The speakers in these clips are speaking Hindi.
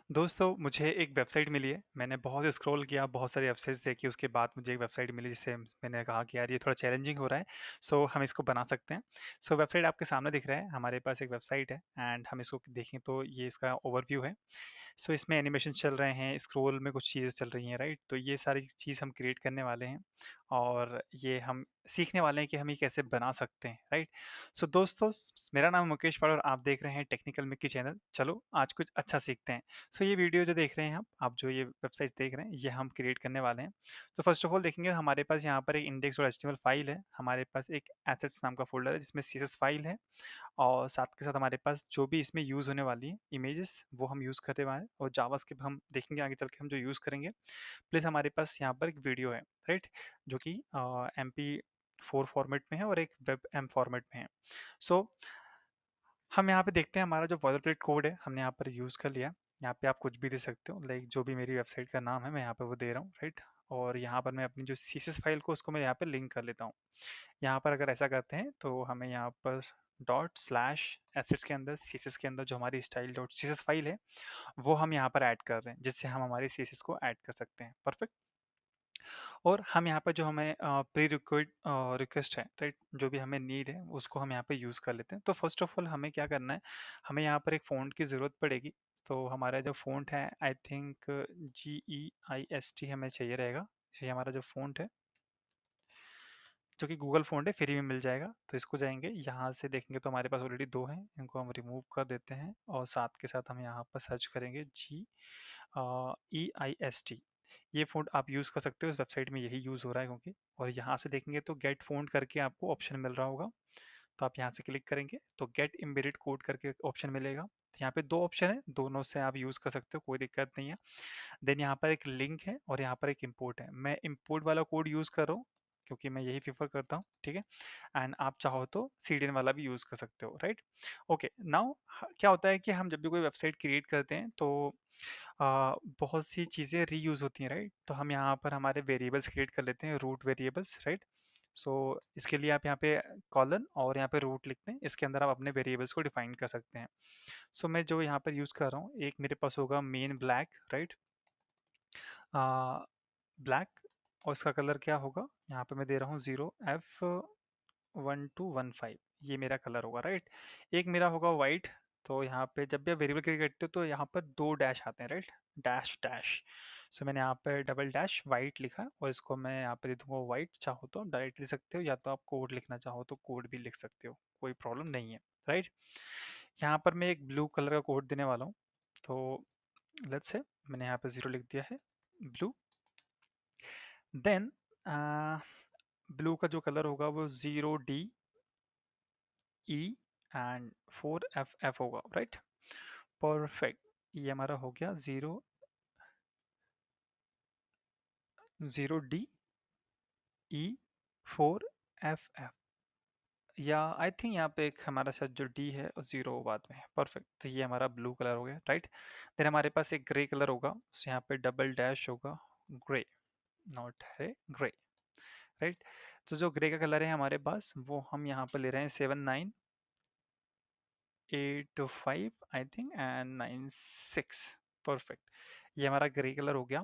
दोस्तों मुझे एक वेबसाइट मिली है। मैंने बहुत स्क्रॉल किया, बहुत सारी वेबसाइट्स देखी, उसके बाद मुझे एक वेबसाइट मिली जिससे मैंने कहा कि यार ये थोड़ा चैलेंजिंग हो रहा है, सो हम इसको बना सकते हैं। सो वेबसाइट आपके सामने दिख रहा है, हमारे पास एक वेबसाइट है एंड हम इसको देखें तो ये इसका ओवरव्यू है। सो इसमें एनिमेशन चल रहे हैं, स्क्रॉल में कुछ चीज़ें चल रही हैं, राइट? तो ये सारी चीज़ हम क्रिएट करने वाले हैं और ये हम सीखने वाले हैं कि हम ये कैसे बना सकते हैं, राइट? सो दोस्तों मेरा नाम मुकेश पाल और आप देख रहे हैं टेक्निकल मिक्की चैनल। चलो आज कुछ अच्छा सीखते हैं। सो ये वीडियो जो देख रहे हैं आप जो ये वेबसाइट देख रहे हैं ये हम क्रिएट करने वाले हैं। तो फर्स्ट ऑफ ऑल देखेंगे हमारे पास यहाँ पर एक इंडेक्स और एचटीएमएल फाइल है, हमारे पास एक एसेट्स नाम का फोल्डर है जिसमें सीएसएस फाइल है और साथ के साथ हमारे पास जो भी इसमें यूज़ होने वाली है इमेजेस वो हम यूज़ करने वाले हैं और जावास्क्रिप्ट हम देखेंगे आगे चल के हम जो यूज़ करेंगे। प्लस हमारे पास यहाँ पर एक वीडियो है, राइट? जो कि MP4 फॉर्मेट में है और एक वेब एम फॉर्मेट में है। सो हम यहाँ पे देखते हैं हमारा जो बॉयलरप्लेट कोड है हमने यहाँ पर यूज़ कर लिया। यहाँ पे आप कुछ भी दे सकते हो, लाइक जो भी मेरी वेबसाइट का नाम है मैं यहाँ पे वो दे रहा हूँ, राइट? और यहाँ पर मैं अपनी जो सीएसएस फाइल को उसको मैं यहाँ पे लिंक कर लेता हूँ। यहाँ पर अगर ऐसा करते हैं तो हमें यहाँ पर डॉट स्लैश एसेट्स के अंदर सीएसएस के अंदर जो हमारी स्टाइल डॉट सीएसएस फाइल है वो हम यहाँ पर ऐड कर रहे हैं जिससे हम हमारी सीएसएस को ऐड कर सकते हैं। परफेक्ट। और हम यहाँ पर जो हमें प्री रिक्वेड रिक्वेस्ट है, राइट? जो भी हमें नीड है उसको हम यहाँ पे यूज़ कर लेते हैं। तो फर्स्ट ऑफ ऑल हमें क्या करना है, हमें यहाँ पर एक फ़ॉन्ट की ज़रूरत पड़ेगी। तो हमारा जो फ़ॉन्ट है आई थिंक GEIST हमें चाहिए रहेगा। ये हमारा जो फ़ॉन्ट है जो कि गूगल फ़ॉन्ट है, फ्री में मिल जाएगा। तो इसको जाएंगे यहाँ से देखेंगे तो हमारे पास ऑलरेडी दो हैं, इनको हम रिमूव कर देते हैं और साथ के साथ हम यहाँ पर सर्च करेंगे GEIST। ये फ़ॉन्ट आप यूज़ कर सकते हो, इस वेबसाइट में यही यूज़ हो रहा है क्योंकि। और यहाँ से देखेंगे तो गेट फ़ॉन्ट करके आपको ऑप्शन मिल रहा होगा, तो आप यहाँ से क्लिक करेंगे तो गेट एम्बेडेड कोड करके ऑप्शन मिलेगा। तो यहाँ पे दो ऑप्शन है, दोनों से आप यूज़ कर सकते हो, कोई दिक्कत नहीं है। देन यहाँ पर एक लिंक है और यहाँ पर एक इंपोर्ट है। मैं इंपोर्ट वाला कोड यूज़ कर रहा हूँ क्योंकि मैं यही प्रीफर करता हूँ, ठीक है? एंड आप चाहो तो सीडीएन वाला भी यूज़ कर सकते हो, राइट? ओके, नाउ क्या होता है कि हम जब भी कोई वेबसाइट क्रिएट करते हैं तो बहुत सी चीज़ें रीयूज़ होती हैं, राइट? तो हम यहाँ पर हमारे वेरिएबल्स क्रिएट कर लेते हैं, रूट वेरिएबल्स, राइट? सो इसके लिए आप यहाँ पे कॉलन और यहाँ पे रूट लिखते हैं, इसके अंदर आप अपने वेरिएबल्स को डिफाइन कर सकते हैं। सो मैं जो यहाँ पर यूज़ कर रहा हूँ, एक मेरे पास होगा मेन ब्लैक, राइट? ब्लैक। और इसका कलर क्या होगा, यहाँ पे मैं दे रहा हूँ 0F1215, ये मेरा कलर होगा, राइट? एक मेरा होगा वाइट। तो यहाँ पे जब भी आप वेरिएबल क्रिएट करते हो तो यहाँ पर दो डैश आते हैं, राइट? Dash dash. सो मैंने यहाँ पे डबल डैश वाइट लिखा और इसको मैं यहाँ पे दे दूंगा वाइट। चाहो तो आप डायरेक्ट लिख सकते हो या तो आप कोड लिखना चाहो तो कोड भी लिख सकते हो, कोई प्रॉब्लम नहीं है, राइट? यहाँ पर मैं एक ब्लू कलर का कोड देने वाला हूँ। तो लेट्स से मैंने यहाँ पे 0 लिख दिया है, ब्लू। देन ब्लू का जो कलर होगा वो 0DE एंड 4FF होगा, राइट? परफेक्ट। ये हमारा हो गया 0DE4FF। या आई थिंक यहाँ पे एक हमारा शायद जो डी है और 0 बाद में है। परफेक्ट। तो ये हमारा ब्लू कलर हो गया, राइट? फिर हमारे पास एक ग्रे कलर होगा, so यहाँ पे डबल डैश होगा, ग्रे, नॉट है ग्रे, राइट? तो जो ग्रे का कलर है हमारे पास वो हम यहाँ पर ले रहे हैं 7985 आई थिंक एंड 96। परफेक्ट। ये हमारा ग्रे कलर हो गया।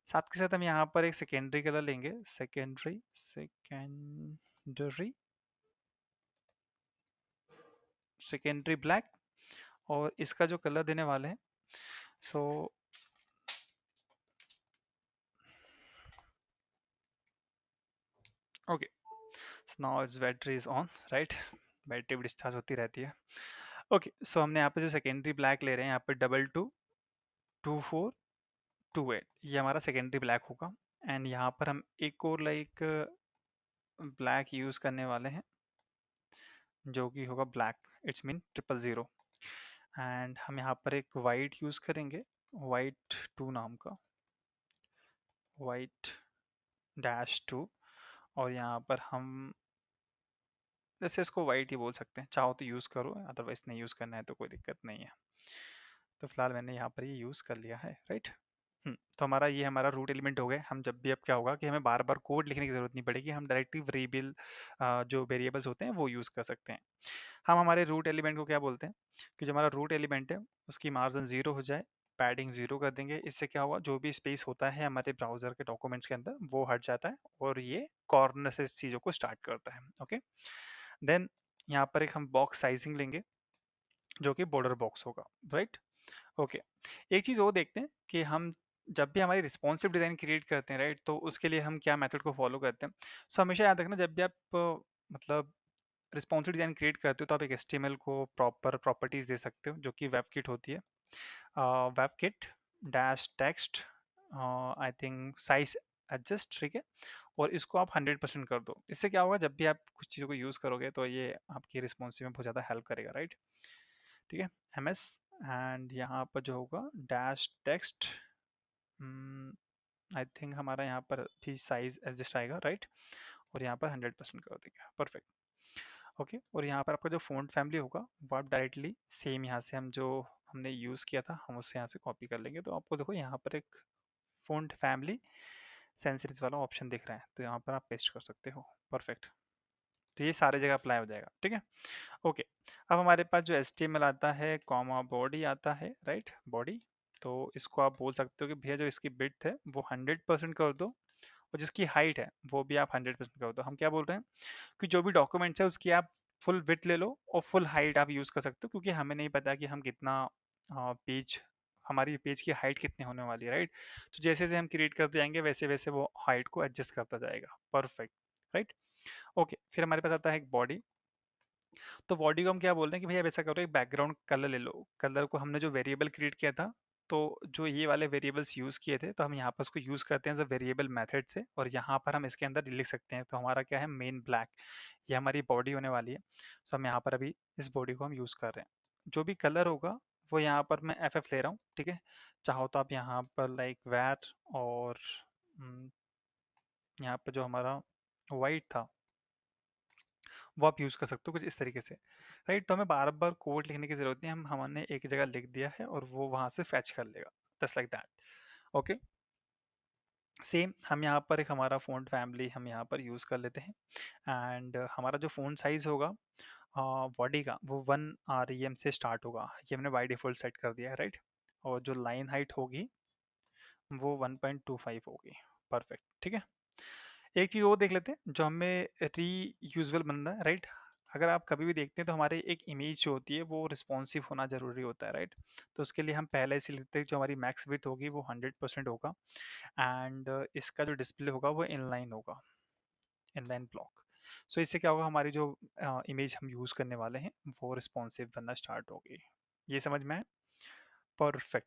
साथ के साथ हम यहाँ पर एक सेकेंडरी कलर लेंगे, सेकेंडरी सेकेंडरी ब्लैक। और इसका जो कलर देने वाले हैं, so okay, now it's battery is on, right? Battery भी डिस्चार्ज होती रहती है। ओके, सो हमने यहाँ पे जो सेकेंडरी ब्लैक ले रहे हैं यहाँ पे 222428, ये हमारा सेकेंडरी ब्लैक होगा। एंड यहाँ पर हम एक और लाइक ब्लैक यूज करने वाले हैं जो कि होगा ब्लैक, इट्स मीन 000। एंड हम यहाँ पर एक वाइट यूज करेंगे, वाइट 2 नाम का, वाइट -2। और यहाँ पर हम जैसे इसको वाइट ही बोल सकते हैं, चाहो तो यूज़ करो, अदरवाइज नहीं यूज़ करना है तो कोई दिक्कत नहीं है। तो फिलहाल मैंने यहाँ पर ये यूज़ कर लिया है, राइट? तो हमारा ये हमारा रूट एलिमेंट हो गए। हम जब भी अब क्या होगा कि हमें बार बार कोड लिखने की ज़रूरत नहीं पड़ेगी, हम डायरेक्टली वेरिएबल जो वेरिएबल्स होते हैं वो यूज़ कर सकते हैं। हम हमारे रूट एलिमेंट को क्या बोलते हैं कि जो हमारा रूट एलिमेंट है उसकी मार्जिन 0 हो जाए, पैडिंग 0 कर देंगे। इससे क्या होगा, जो भी स्पेस होता है हमारे ब्राउज़र के डॉक्यूमेंट्स के अंदर वो हट जाता है और ये कॉर्नर से चीज़ों को स्टार्ट करता है। ओके, देन यहाँ पर एक हम बॉक्स साइजिंग लेंगे जो कि बॉर्डर बॉक्स होगा, राइट। ओके, एक चीज़ और देखते हैं कि हम जब भी हमारी रिस्पॉन्सिव डिज़ाइन क्रिएट करते हैं, राइट, तो उसके लिए हम क्या मेथड को फॉलो करते हैं। सो हमेशा याद रखना, जब भी आप मतलब रिस्पॉन्सिव डिज़ाइन क्रिएट करते हो तो आप एक एचटीएमएल को प्रॉपर प्रॉपर्टीज दे सकते हो जो कि वेबकिट होती है। WebKit dash text I think size adjust, ठीक है, और इसको आप 100% कर दो। इससे क्या होगा, जब भी आप कुछ चीज़ों को यूज़ करोगे तो ये आपकी रिस्पॉन्सिव में बहुत ज़्यादा हेल्प करेगा, राइट। ठीक है, एमएस एंड यहाँ पर जो होगा डैश टेक्स्ट, आई थिंक हमारा यहाँ पर भी साइज एडजस्ट आएगा, राइट, और यहाँ पर 100% कर देंगे, परफेक्ट। ओके, और यहाँ पर आपका जो फ़ॉन्ट फैमिली होगा वो आप डायरेक्टली सेम यहाँ से हम जो हमने यूज़ किया था हम उससे यहाँ से कॉपी कर लेंगे। तो आपको देखो यहाँ पर एक फ़ॉन्ट फैमिली सेंसरीज वाला ऑप्शन दिख रहा है, तो यहाँ पर आप पेस्ट कर सकते हो, परफेक्ट। तो ये सारे जगह अप्लाई हो जाएगा, ठीक है। ओके, अब हमारे पास जो HTML आता है कॉमा बॉडी आता है, राइट, बॉडी। तो इसको आप बोल सकते हो कि भैया जो इसकी विड्थ है वो 100% कर दो और जिसकी हाइट है वो भी आप 100% कर दो। हम क्या बोल रहे हैं कि जो भी डॉक्यूमेंट्स है उसकी आप फुल विड्थ ले लो और फुल हाइट आप यूज़ कर सकते हो, क्योंकि हमें नहीं पता कि हम कितना पेज, हमारी पेज की हाइट कितनी होने वाली है, राइट। तो जैसे जैसे हम क्रिएट करते जाएंगे वैसे वैसे वो हाइट को एडजस्ट करता जाएगा, परफेक्ट, राइट। ओके, फिर हमारे पास आता है एक बॉडी। तो बॉडी को हम क्या बोल रहे हैं कि भैया ऐसा करो, एक बैकग्राउंड कलर ले लो। कलर को हमने जो वेरिएबल क्रिएट किया था, तो जो ये वाले वेरिएबल्स यूज़ किए थे तो हम यहाँ पर उसको यूज़ करते हैं एज अ वेरिएबल मेथड से, और यहाँ पर हम इसके अंदर लिख सकते हैं। तो हमारा क्या है, मेन ब्लैक, ये हमारी बॉडी होने वाली है। तो हम यहाँ पर अभी इस बॉडी को हम यूज़ कर रहे हैं। जो भी कलर होगा वो यहाँ पर मैं FF ले रहा हूँ, ठीक है। चाहो तो आप यहाँ पर लाइक वैट और यहाँ पर जो हमारा वाइट था वो आप यूज़ कर सकते हो कुछ इस तरीके से, राइट। तो हमें बार बार कोड लिखने की ज़रूरत नहीं है, हमने एक जगह लिख दिया है और वो वहाँ से फैच कर लेगा, just like that. Okay, same हम यहाँ पर एक हमारा फ़ॉन्ट फैमिली हम यहाँ पर यूज़ कर लेते हैं। एंड हमारा जो फ़ॉन्ट साइज़ होगा बॉडी का वो 1 REM से स्टार्ट होगा, ये हमने बाई डिफ़ॉल्ट सेट कर दिया है, राइट। और जो लाइन हाइट होगी वो 1.25 होगी, परफेक्ट, ठीक है। एक चीज़ और देख लेते हैं जो हमें रीयूजेबल बनना है, राइट। अगर आप कभी भी देखते हैं तो हमारे एक इमेज जो होती है वो रिस्पॉन्सिव होना ज़रूरी होता है, राइट। तो उसके लिए हम पहले से लिखते हैं जो हमारी मैक्स विड्थ होगी वो 100% होगा। एंड इसका जो डिस्प्ले होगा वो इनलाइन होगा, इनलाइन ब्लॉक। सो इससे क्या होगा, हमारी जो इमेज हम यूज़ करने वाले हैं वो रिस्पॉन्सिव बनना स्टार्ट होगी। ये समझ में आए, परफेक्ट।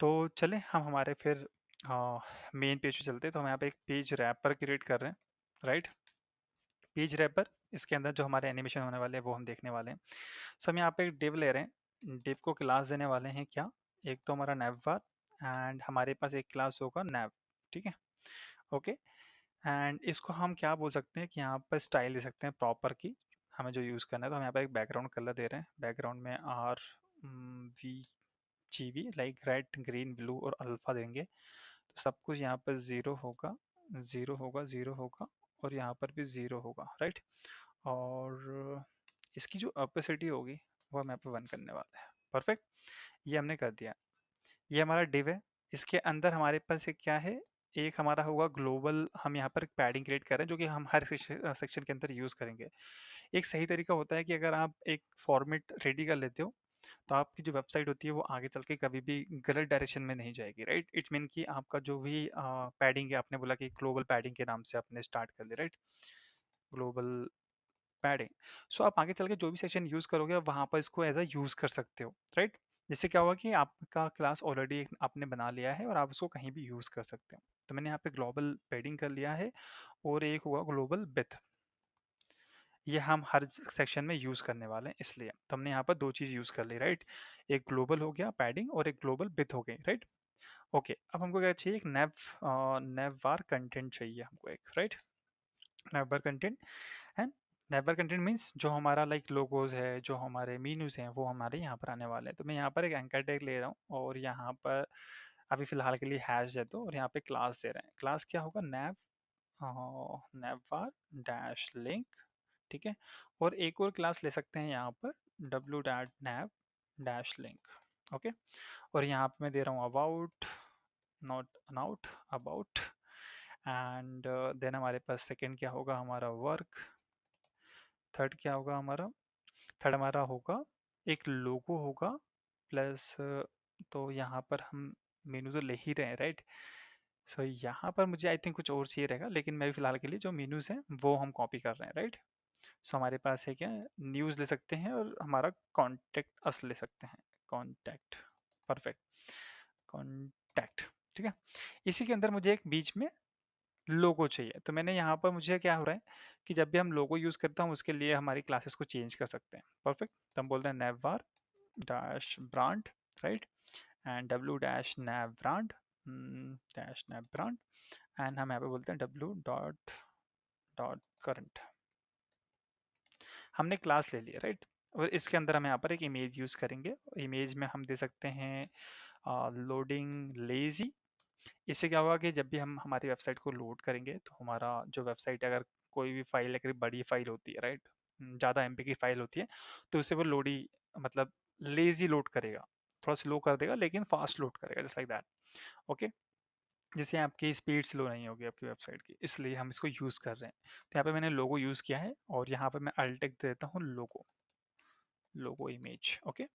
तो चलें हम हमारे फिर मेन पेज पे चलते हैं। तो हम यहाँ पे एक पेज रैपर क्रिएट कर रहे हैं, राइट। पेज रैपर, इसके अंदर जो हमारे एनिमेशन होने वाले हैं वो हम देखने वाले हैं। सो हम यहाँ पे एक डिव ले रहे हैं, डिव को क्लास देने वाले हैं क्या, एक तो हमारा नैवबार एंड हमारे पास एक क्लास होगा नैव, ठीक है। ओके, एंड इसको हम क्या बोल सकते हैं कि यहाँ पर स्टाइल दे सकते हैं प्रॉपर की, हमें जो यूज़ करना है। तो हम यहाँ पे एक बैकग्राउंड कलर दे रहे हैं, बैकग्राउंड में RGB like red green blue और अल्फा देंगे। तो सब कुछ यहाँ पर ज़ीरो होगा, ज़ीरो होगा, ज़ीरो होगा, और यहाँ पर भी ज़ीरो होगा, राइट। और इसकी जो अपेसिटी होगी वो हम यहाँ पे 1 करने वाले हैं, परफेक्ट। ये हमने कर दिया। ये हमारा डिव है, इसके अंदर हमारे पास एक क्या है, एक हमारा होगा ग्लोबल। हम यहाँ पर एक पैडिंग क्रिएट कर रहे हैं जो कि हम हर सेक्शन के अंदर यूज़ करेंगे। एक सही तरीका होता है कि अगर आप एक फॉर्मेट रेडी कर लेते हो तो आपकी जो वेबसाइट होती है वो आगे चल के कभी भी गलत डायरेक्शन में नहीं जाएगी, राइट। इट्स मीन कि आपका जो भी पैडिंग है, आपने बोला कि ग्लोबल पैडिंग के नाम से आपने स्टार्ट कर लिया, राइट, ग्लोबल पैडिंग। सो आप आगे चल के जो भी सेक्शन यूज़ करोगे आप वहाँ पर इसको एज अ यूज़ कर सकते हो, राइट। जिससे क्या होगा कि आपका क्लास ऑलरेडी आपने बना लिया है और आप उसको कहीं भी यूज़ कर सकते हो। तो मैंने यहाँ पे ग्लोबल पैडिंग कर लिया है और एक हुआ ग्लोबल विथ, ये हम हर सेक्शन में यूज़ करने वाले हैं इसलिए। तो हमने यहाँ पर 2 चीज़ यूज़ कर ली, राइट। एक ग्लोबल हो गया पैडिंग और एक ग्लोबल विथ हो गई, राइट। ओके, अब हमको क्या चाहिए, एक नैवबार कंटेंट चाहिए हमको एक, right. Navbar content and navbar content means जो हमारा लाइक लोगोज है, जो हमारे मीनूज हैं वो हमारे यहाँ पर आने वाले हैं। तो मैं यहाँ पर एक एंकर टैग ले रहा हूँ और यहाँ पर अभी फिलहाल के लिए हैश दे दो और यहाँ पे क्लास दे रहे हैं। क्लास क्या होगा, नैवबार डैश लिंक, ठीक है। और एक और क्लास ले सकते हैं यहाँ पर w that nav dash link, okay. और यहाँ पे मैं दे रहा हूँ about, not anout, about. And then हमारे पास सेकंड क्या होगा, हमारा वर्क। थर्ड क्या होगा हमारा, थर्ड हमारा होगा एक लोगो होगा प्लस, तो यहाँ पर हम मेनू तो ले ही रहे हैं, राइट। सो यहाँ पर मुझे आई थिंक कुछ और चाहिए रहेगा, लेकिन मैं भी फिलहाल के लिए जो मेनूज हैं वो हम कॉपी कर रहे हैं, राइट। सो हमारे पास है क्या, न्यूज़ ले सकते हैं और हमारा कॉन्टेक्ट अस ले सकते हैं, कॉन्टैक्ट। Perfect, contact. ठीक है। इसी के अंदर मुझे एक बीच में लोगो चाहिए, तो मैंने यहाँ पर, मुझे क्या हो रहा है कि जब भी हम लोगो यूज़ करते हैं हम उसके लिए हमारी क्लासेस को चेंज कर सकते हैं। परफेक्ट। तो हम बोलते हैं navbar dash brand, right. And w dash nav brand, dash nav brand. And हम यहाँ पे बोलते हैं w डॉट डॉट करंट। हमने क्लास ले लिया, राइट। और इसके अंदर हम यहाँ पर एक इमेज यूज़ करेंगे। इमेज में हम दे सकते हैं लोडिंग लेजी। इससे क्या होगा कि जब भी हम हमारी वेबसाइट को लोड करेंगे तो हमारा जो वेबसाइट, अगर कोई भी फाइल अगर बड़ी फाइल होती है, राइट, ज़्यादा एमबी की फाइल होती है, तो उसे वो लोडी, मतलब लेजी लोड करेगा, थोड़ा स्लो कर देगा लेकिन फास्ट लोड करेगा, जस्ट लाइक दैट। ओके। जिससे आपकी स्पीड स्लो नहीं होगी आपकी वेबसाइट की, इसलिए हम इसको यूज़ कर रहे हैं। तो यहाँ पे मैंने लोगो यूज़ किया है और यहाँ पे मैं अल्टेक दे देता हूँ लोगो, लोगो इमेज। ओके।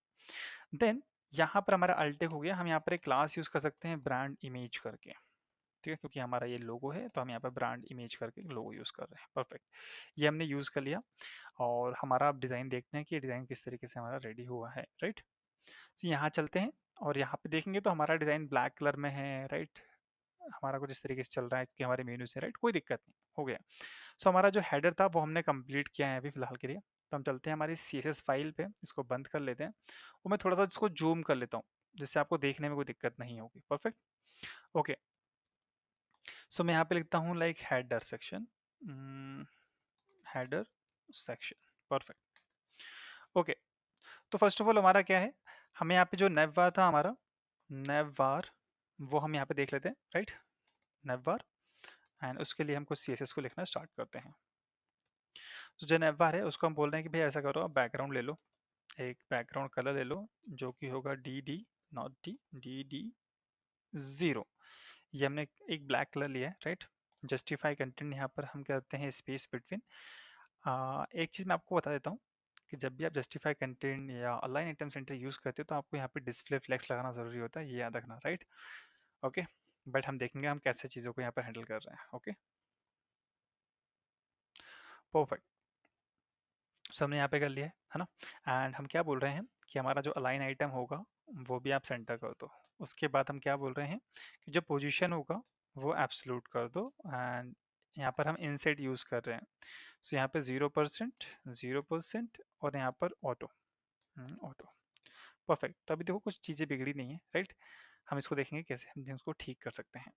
देन यहाँ पर हमारा अल्टेक हो गया, हम यहाँ पर एक क्लास यूज़ कर सकते हैं ब्रांड इमेज करके। ठीक है, क्योंकि हमारा ये लोगो है तो हम यहाँ पर ब्रांड इमेज करके लोगो यूज़ कर रहे हैं। परफेक्ट। ये हमने यूज़ कर लिया और हमारा अब डिज़ाइन देखते हैं कि डिज़ाइन किस तरीके से हमारा रेडी हुआ है, राइट। तो यहाँ चलते हैं और यहाँ पे देखेंगे तो हमारा डिज़ाइन ब्लैक कलर में है, राइट। हमारा कुछ इस तरीके से चल रहा है क्योंकि हमारे मेन्यू से, राइट, कोई दिक्कत नहीं, हो गया। सो हमारा जो हेडर था वो हमने कंप्लीट किया है अभी फिलहाल के लिए। तो हम चलते हैं हमारी CSS फाइल पे, इसको बंद कर लेते हैं और मैं थोड़ा सा इसको जूम कर लेता हूँ जिससे आपको देखने में कोई दिक्कत नहीं होगी। परफेक्ट। ओके। सो मैं यहाँ पे लिखता हूँ like header section, header section. Perfect. Okay. तो फर्स्ट ऑफ ऑल हमारा क्या है, हमें यहाँ पे जो नेववार था हमारा, नेववार, वो हम यहाँ पे देख लेते हैं, राइट। नेववार। एंड उसके लिए हम कुछ CSS को लिखना स्टार्ट करते हैं। तो जो नेववार है उसको हम बोल रहे हैं कि भाई ऐसा करो, आप बैकग्राउंड ले लो, एक बैकग्राउंड कलर ले लो जो कि होगा DD, नॉट डी, DD0। ये हमने एक ब्लैक कलर लिया है, राइट। जस्टिफाई कंटेंट, यहाँ पर हम करते हैं स्पेस बिटवीन। एक चीज़ मैं आपको बता देता हूँ कि जब भी आप जस्टिफाई कंटेंट या अलाइन आइटम सेंटर यूज़ करते हो तो आपको यहाँ पे डिस्प्ले फ्लेक्स लगाना ज़रूरी होता है, ये याद रखना, राइट। ओके। बट हम देखेंगे हम कैसे चीज़ों को यहाँ पर हैंडल कर रहे हैं। ओके। परफेक्ट। सो हमने यहाँ पे कर लिया है ना। एंड हम क्या बोल रहे हैं कि हमारा जो अलाइन आइटम होगा वो भी आप सेंटर कर दो। उसके बाद हम क्या बोल रहे हैं कि जो पोजीशन होगा वो एब्सोल्यूट कर दो। एंड यहाँ पर हम इनसेट यूज़ कर रहे हैं। सो यहाँ पे 0%, 0% और यहाँ पर ऑटो, ऑटो। परफेक्ट। तो अभी देखो कुछ चीज़ें बिगड़ी नहीं है, राइट। हम इसको देखेंगे कैसे हम इसको ठीक कर सकते हैं।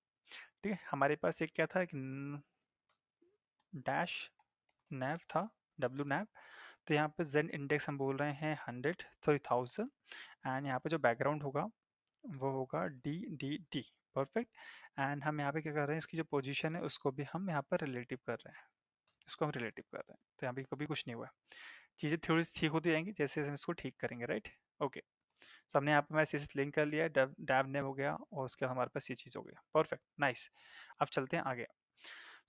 ठीक है। हमारे पास एक क्या था, एक डैश नैव था, डब्ल्यू नैव। तो यहाँ पे जेन इंडेक्स हम बोल रहे हैं 100, सॉरी 1000। एंड यहाँ पे जो बैकग्राउंड होगा वो होगा DDD। परफेक्ट। एंड हम यहाँ पे क्या कर रहे हैं, इसकी जो पोजीशन है उसको भी हम यहाँ पर रिलेटिव कर रहे हैं, इसको हम रिलेटिव कर रहे हैं। तो यहाँ पे कभी कुछ नहीं हुआ है, चीज़ें थोड़ी सी ठीक होती जाएंगी जैसे हम इसको ठीक करेंगे, राइट। ओके। तो हमने यहाँ पे मैं CSS लिंक कर लिया है, डैब नेम हो गया और उसके बाद हमारे पास ये चीज़ हो गया। Perfect, nice. अब चलते हैं आगे।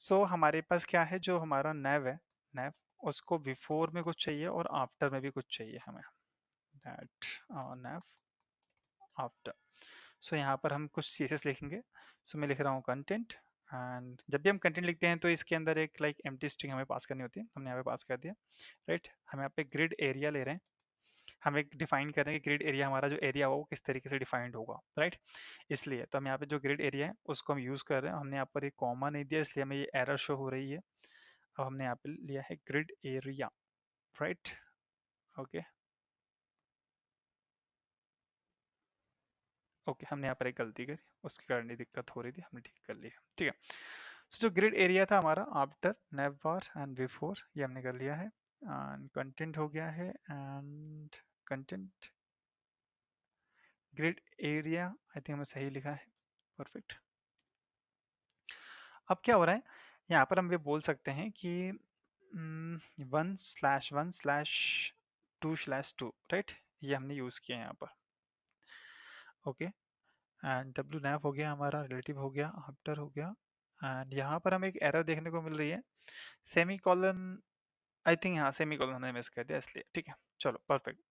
सो हमारे पास क्या है, जो हमारा नैव है, नैव, उसको बिफोर में कुछ चाहिए और आफ्टर में भी कुछ चाहिए हमें, दैट नैव आफ्टर। सो यहाँ पर हम कुछ CSS लिखेंगे। सो मैं लिख रहा हूँ कंटेंट। एंड जब भी हम कंटेंट लिखते हैं तो इसके अंदर एक लाइक एम्प्टी स्ट्रिंग हमें पास करनी होती है, हमने यहाँ पे पास कर दिया, राइट। हम यहाँ पे ग्रिड एरिया ले रहे हैं, हम एक डिफाइन कर रहे हैं कि ग्रिड एरिया, हमारा जो एरिया होगा वो किस तरीके से डिफाइंड होगा, राइट। इसलिए तो हम यहाँ पे जो ग्रिड एरिया है उसको हम यूज़ कर रहे हैं, हमने यहाँ पर एक कॉमा नहीं दिया इसलिए हमें ये एरर शो हो रही है। अब हमने यहाँ पे लिया है grid area, right. Okay. Okay, हमने यहाँ पर एक गलती करी, उसके कारण ये दिक्कत हो रही थी, हमने ठीक कर लिया, ठीक है। सो जो ग्रिड एरिया था हमारा आफ्टर नेवर एंड बिफोर, ये हमने कर लिया है। एंड कंटेंट हो गया है, and content grid area, I think हमने सही लिखा है। परफेक्ट। अब क्या हो रहा है, यहाँ पर हम ये बोल सकते हैं कि 1/1/2/2, राइट। ये हमने यूज़ किया है यहाँ पर। ओके, एंड डब्ल्यू नैव हो गया, हमारा रिलेटिव हो गया, आफ्टर हो गया। एंड यहाँ पर हमें एक एरर देखने को मिल रही है, सेमी कॉलन। आई थिंक यहाँ सेमी कॉलन हमने मिस कर दिया इसलिए, ठीक है। चलो परफेक्ट,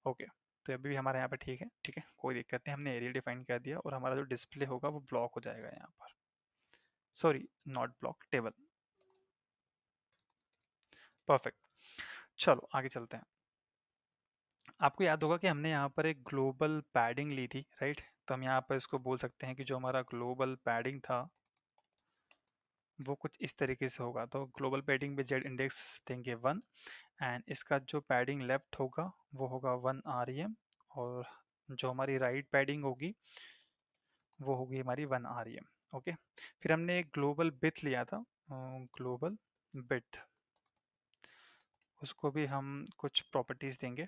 ओके। तो अभी भी हमारे यहाँ पर ठीक है, ठीक है, कोई दिक्कत नहीं। हमने एरिया डिफाइन कर दिया और हमारा जो डिस्प्ले होगा वो ब्लॉक हो जाएगा यहाँ पर। Sorry, not block, table. Perfect. चलो आगे चलते हैं। आपको याद होगा कि हमने यहाँ पर एक ग्लोबल पैडिंग ली थी, राइट? तो हम यहाँ पर इसको बोल सकते हैं कि जो हमारा ग्लोबल पैडिंग था वो कुछ इस तरीके से होगा। तो ग्लोबल पैडिंग में जेड इंडेक्स देंगे 1, एंड इसका जो पैडिंग लेफ्ट होगा वो होगा 1 REM, और जो हमारी राइट पैडिंग होगी वो होगी हमारी 1 REM। ओके, फिर हमने एक ग्लोबल बिथ लिया था, ग्लोबल बिथ, उसको भी हम कुछ प्रॉपर्टीज देंगे।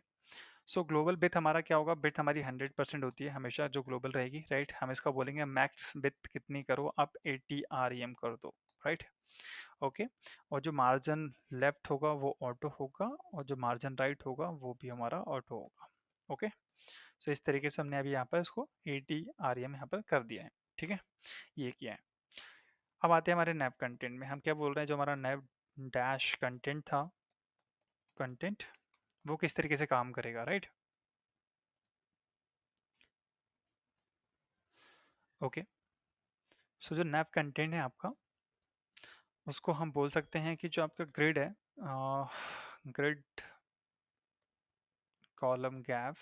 सो ग्लोबल बिथ हमारा क्या होगा, बिथ हमारी 100% होती है हमेशा जो ग्लोबल रहेगी, राइट? हम इसका बोलेंगे मैक्स बिथ कितनी करो, आप 80 REM कर दो, राइट? ओके, और जो मार्जिन लेफ्ट होगा वो ऑटो होगा, और जो मार्जिन राइट होगा वो भी हमारा ऑटो होगा। ओके, सो इस तरीके से हमने अभी यहाँ पर इसको 80 REM यहाँ पर कर दिया है, ठीक है, ये किया है। अब आते हैं हमारे नैव कंटेंट में। हम क्या बोल रहे हैं, जो हमारा नैव डैश कंटेंट था, कंटेंट वो किस तरीके से काम करेगा, राइट? ओके, सो जो नैव कंटेंट है आपका, उसको हम बोल सकते हैं कि जो आपका ग्रिड है, grid column gap,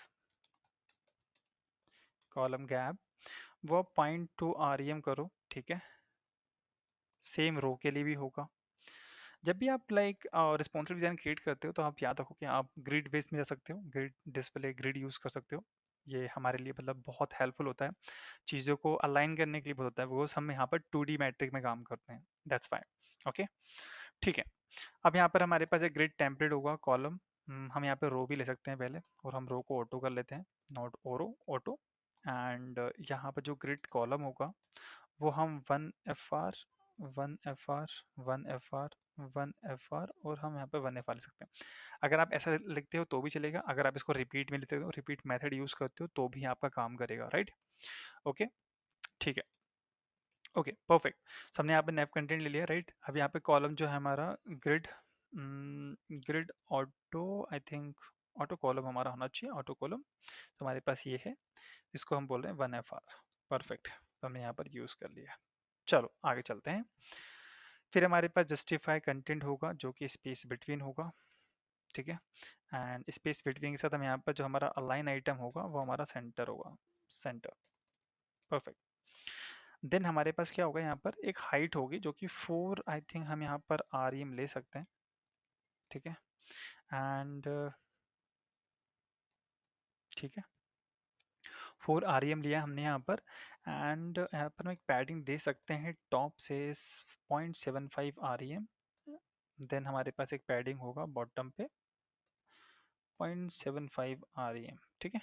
column gap वो 0.2 REM करो, ठीक है? सेम रो के लिए भी होगा। जब भी आप लाइक रिस्पॉन्सिव डिज़ाइन क्रिएट करते हो तो आप याद रखो कि आप ग्रिड बेस में जा सकते हो, ग्रिड डिस्प्ले ग्रिड यूज़ कर सकते हो। ये हमारे लिए मतलब बहुत हेल्पफुल होता है, चीज़ों को अलाइन करने के लिए बहुत होता है, वो हम यहाँ पर 2D मैट्रिक में काम करते हैं, दैट्स फाइन। ओके, ठीक है। अब यहाँ पर हमारे पास एक ग्रिड टेम्पलेट होगा, कॉलम। हम यहाँ पे रो भी ले सकते हैं पहले, और हम रो को ऑटो कर लेते हैं, नॉट ओरो, ऑटो। एंड यहाँ पर जो ग्रिड कॉलम होगा वो हम 1 FR, 1 FR, 1 FR, 1 FR, और हम यहाँ पे 1 FR ले सकते हैं। अगर आप ऐसा लिखते हो तो भी चलेगा, अगर आप इसको रिपीट में लिखते हो, रिपीट मेथड यूज़ करते हो तो भी आपका काम करेगा, राइट? ओके, ठीक है। Okay, perfect. सो हमने यहाँ पे नैप कंटेंट ले लिया, राइट? अब यहाँ पे कॉलम जो है हमारा grid, grid auto, I think auto column हमारा होना चाहिए, ऑटो कॉलम। तो हमारे पास ये है, इसको हम बोल रहे हैं 1 FR। परफेक्ट, तो हमने यहाँ पर यूज़ कर लिया। चलो आगे चलते हैं। फिर हमारे पास जस्टिफाई कंटेंट होगा जो कि स्पेस बिटवीन होगा, ठीक है? एंड स्पेस बिटवीन के साथ हम यहाँ पर जो हमारा अलाइन आइटम होगा वो हमारा सेंटर होगा, सेंटर। परफेक्ट। देन हमारे पास क्या होगा, यहाँ पर एक हाइट होगी जो कि 4, आई थिंक हम यहाँ पर REM ले सकते हैं, ठीक है? एंड ठीक है, 4 REM लिया हमने यहाँ पर। एंड यहाँ पर हम एक पैडिंग दे सकते हैं टॉप से 0.75 REM। देन हमारे पास एक पैडिंग होगा बॉटम पे 0.75 REM, ठीक है?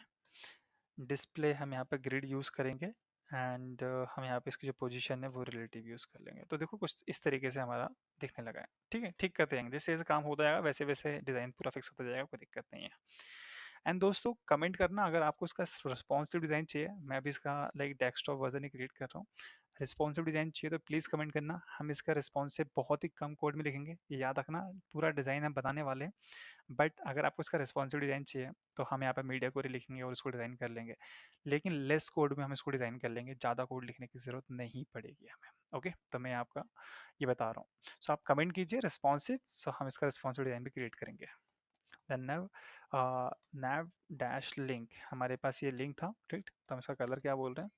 डिस्प्ले हम यहाँ पे ग्रिड यूज़ करेंगे, एंड हम यहाँ पे इसकी जो पोजीशन है वो रिलेटिव यूज़ कर लेंगे। तो देखो कुछ इस तरीके से हमारा दिखने लगा है, ठीक है? ठीक करते जाएंगे, जैसे जैसे काम होता जाएगा वैसे वैसे डिज़ाइन पूरा फिक्स होता जाएगा, कोई दिक्कत नहीं है। एंड दोस्तों कमेंट करना अगर आपको इसका रिस्पॉन्सिव डिज़ाइन चाहिए। मैं भी इसका लाइक डेस्कटॉप वर्जन ही क्रिएट कर रहा हूँ। रिस्पॉन्सिव डिज़ाइन चाहिए तो प्लीज़ कमेंट करना, हम इसका रिस्पॉन्सिव बहुत ही कम कोड में लिखेंगे, ये याद रखना। पूरा डिज़ाइन हम बताने वाले हैं, बट अगर आपको इसका रिस्पॉन्सिव डिज़ाइन चाहिए तो हम यहाँ पे मीडिया क्वेरी लिखेंगे और उसको डिज़ाइन कर लेंगे, लेकिन लेस कोड में हम इसको डिज़ाइन कर लेंगे, ज़्यादा कोड लिखने की ज़रूरत नहीं पड़ेगी हमें। ओके, तो मैं आपका ये बता रहा हूँ। सो आप कमेंट कीजिए रिस्पॉन्सिव, सो हम इसका रिस्पॉन्सिव डिज़ाइन भी क्रिएट करेंगे। देन नैव, नैव डैश लिंक, हमारे पास ये लिंक था, ठीक? तो हम इसका कलर क्या बोल रहे हैं,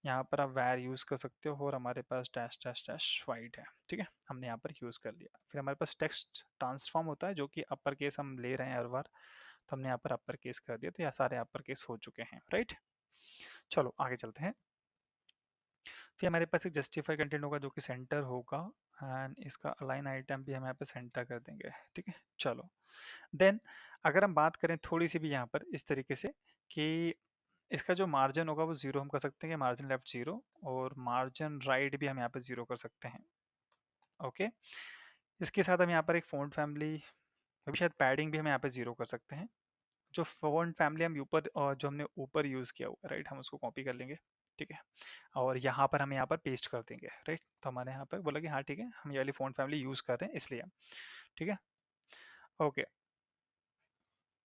यहाँ पर आप वैर यूज़ कर सकते हो, और हमारे पास डैश डैश डैश वाइट है, ठीक है? हमने यहाँ पर यूज़ कर लिया। फिर हमारे पास टेक्स्ट ट्रांसफॉर्म होता है जो कि अपर केस हम ले रहे हैं हर बार, तो हमने यहाँ पर अपर केस कर दिया, तो यहाँ सारे अपर केस हो चुके हैं, राइट? चलो आगे चलते हैं। फिर हमारे पास एक जस्टिफाई कंटेंट होगा जो कि सेंटर होगा, एंड इसका अलाइन आइटम भी हम यहाँ पे सेंटर कर देंगे, ठीक है? चलो देन अगर हम बात करें थोड़ी सी भी यहाँ पर इस तरीके से कि इसका जो मार्जिन होगा वो जीरो हम कर सकते हैं, मार्जिन लेफ्ट जीरो, और मार्जिन राइट भी हम यहाँ पे जीरो कर सकते हैं। ओके, इसके साथ हम यहाँ पर एक फ़ॉन्ट फैमिली, अभी शायद पैडिंग भी हम यहाँ पे जीरो कर सकते हैं, जो फ़ॉन्ट फैमिली हम ऊपर जो हमने ऊपर यूज़ किया हुआ है, राइट, हम उसको कॉपी कर लेंगे, ठीक है? और यहाँ पर हम यहाँ पर पेस्ट कर देंगे, राइट? तो हमारे यहाँ पर बोला कि हाँ ठीक है, हम ये वाली फ़ॉन्ट फैमिली यूज़ कर रहे हैं इसलिए, ठीक है? ओके,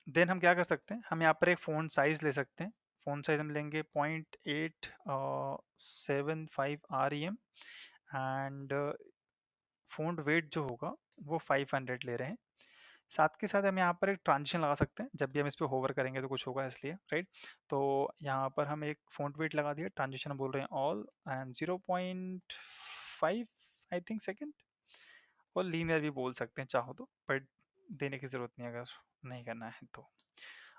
देन हम क्या कर सकते हैं, हम यहाँ पर एक फ़ॉन्ट साइज़ ले सकते हैं। फ़ॉन्ट साइज़ हम लेंगे 0.875 REM एंड फ़ॉन्ट वेट जो होगा वो 500 ले रहे हैं। साथ के साथ हम यहाँ पर एक ट्रांजिशन लगा सकते हैं, जब भी हम इस पे होवर करेंगे तो कुछ होगा इसलिए, राइट? तो यहाँ पर हम एक फ़ॉन्ट वेट लगा दिया, ट्रांजिशन बोल रहे हैं all and 0.5 I think second, और लीनियर भी बोल सकते हैं चाहो तो, बट देने की ज़रूरत नहीं अगर नहीं करना है तो।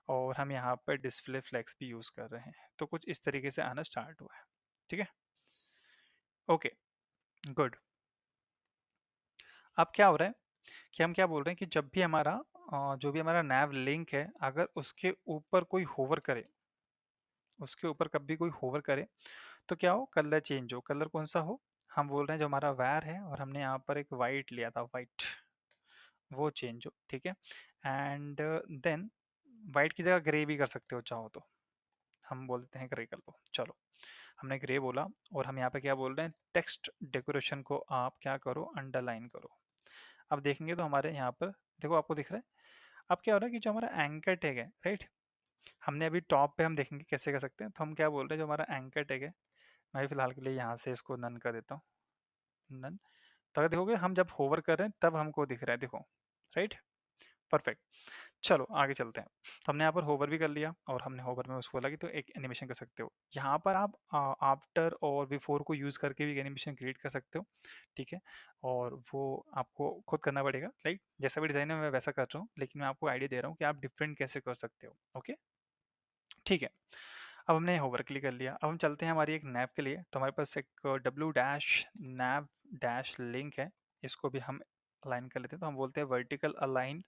और हम यहाँ पर डिस्प्ले फ्लेक्स भी यूज़ कर रहे हैं, तो कुछ इस तरीके से आना स्टार्ट हुआ है, ठीक है? Okay, good. अब क्या हो रहा है कि हम क्या बोल रहे हैं कि जब भी हमारा जो भी हमारा नैव लिंक है, अगर उसके ऊपर कोई होवर करे, उसके ऊपर कभी कोई होवर करे, तो क्या हो, कलर चेंज हो। कलर कौन सा हो, हम बोल रहे हैं जो हमारा वायर है और हमने यहाँ पर एक वाइट लिया था, वाइट, वो चेंज हो, ठीक है? एंड देन वाइट की जगह ग्रे भी कर सकते हो चाहो तो, हम बोलते हैं ग्रे कर दो, चलो। हमने ग्रे बोला और हम यहाँ पे क्या बोल रहे हैं, टेक्स्ट डेकोरेशन को आप क्या करो, अंडरलाइन करो। अब देखेंगे तो हमारे यहाँ पर देखो, आपको दिख रहा है। अब क्या हो रहा है कि जो हमारा एंकर टैग है, राइट, हमने अभी टॉप पे हम देखेंगे कैसे कर सकते हैं, तो हम क्या बोल रहे हैं, जो हमारा एंकर टैग है, मैं भी फिलहाल के लिए यहाँ से इसको नन कर देता हूँ, नन। तो अगर देखोगे हम जब होवर कर रहे हैं तब हमको दिख रहा है, देखो, राइट, परफेक्ट। चलो आगे चलते हैं। तो हमने यहाँ पर होवर भी कर लिया और हमने होवर में उसको बोला कि तो एक एनिमेशन कर सकते हो। यहाँ पर आप आफ्टर और बिफोर को यूज़ करके भी एनिमेशन क्रिएट कर सकते हो, ठीक है? और वो आपको खुद करना पड़ेगा, लाइक जैसा भी डिज़ाइन है मैं वैसा कर रहा हूँ, लेकिन मैं आपको आइडिया दे रहा हूँ कि आप डिफरेंट कैसे कर सकते हो, ओके? ठीक है। अब हमने होवर क्लिक कर लिया। अब हम चलते हैं हमारी एक नैव के लिए। तो हमारे पास एक डब्ल्यू डैश नैव डैश लिंक है। इसको भी हम अलाइन कर लेते हैं। तो हम बोलते हैं वर्टिकल अलाइन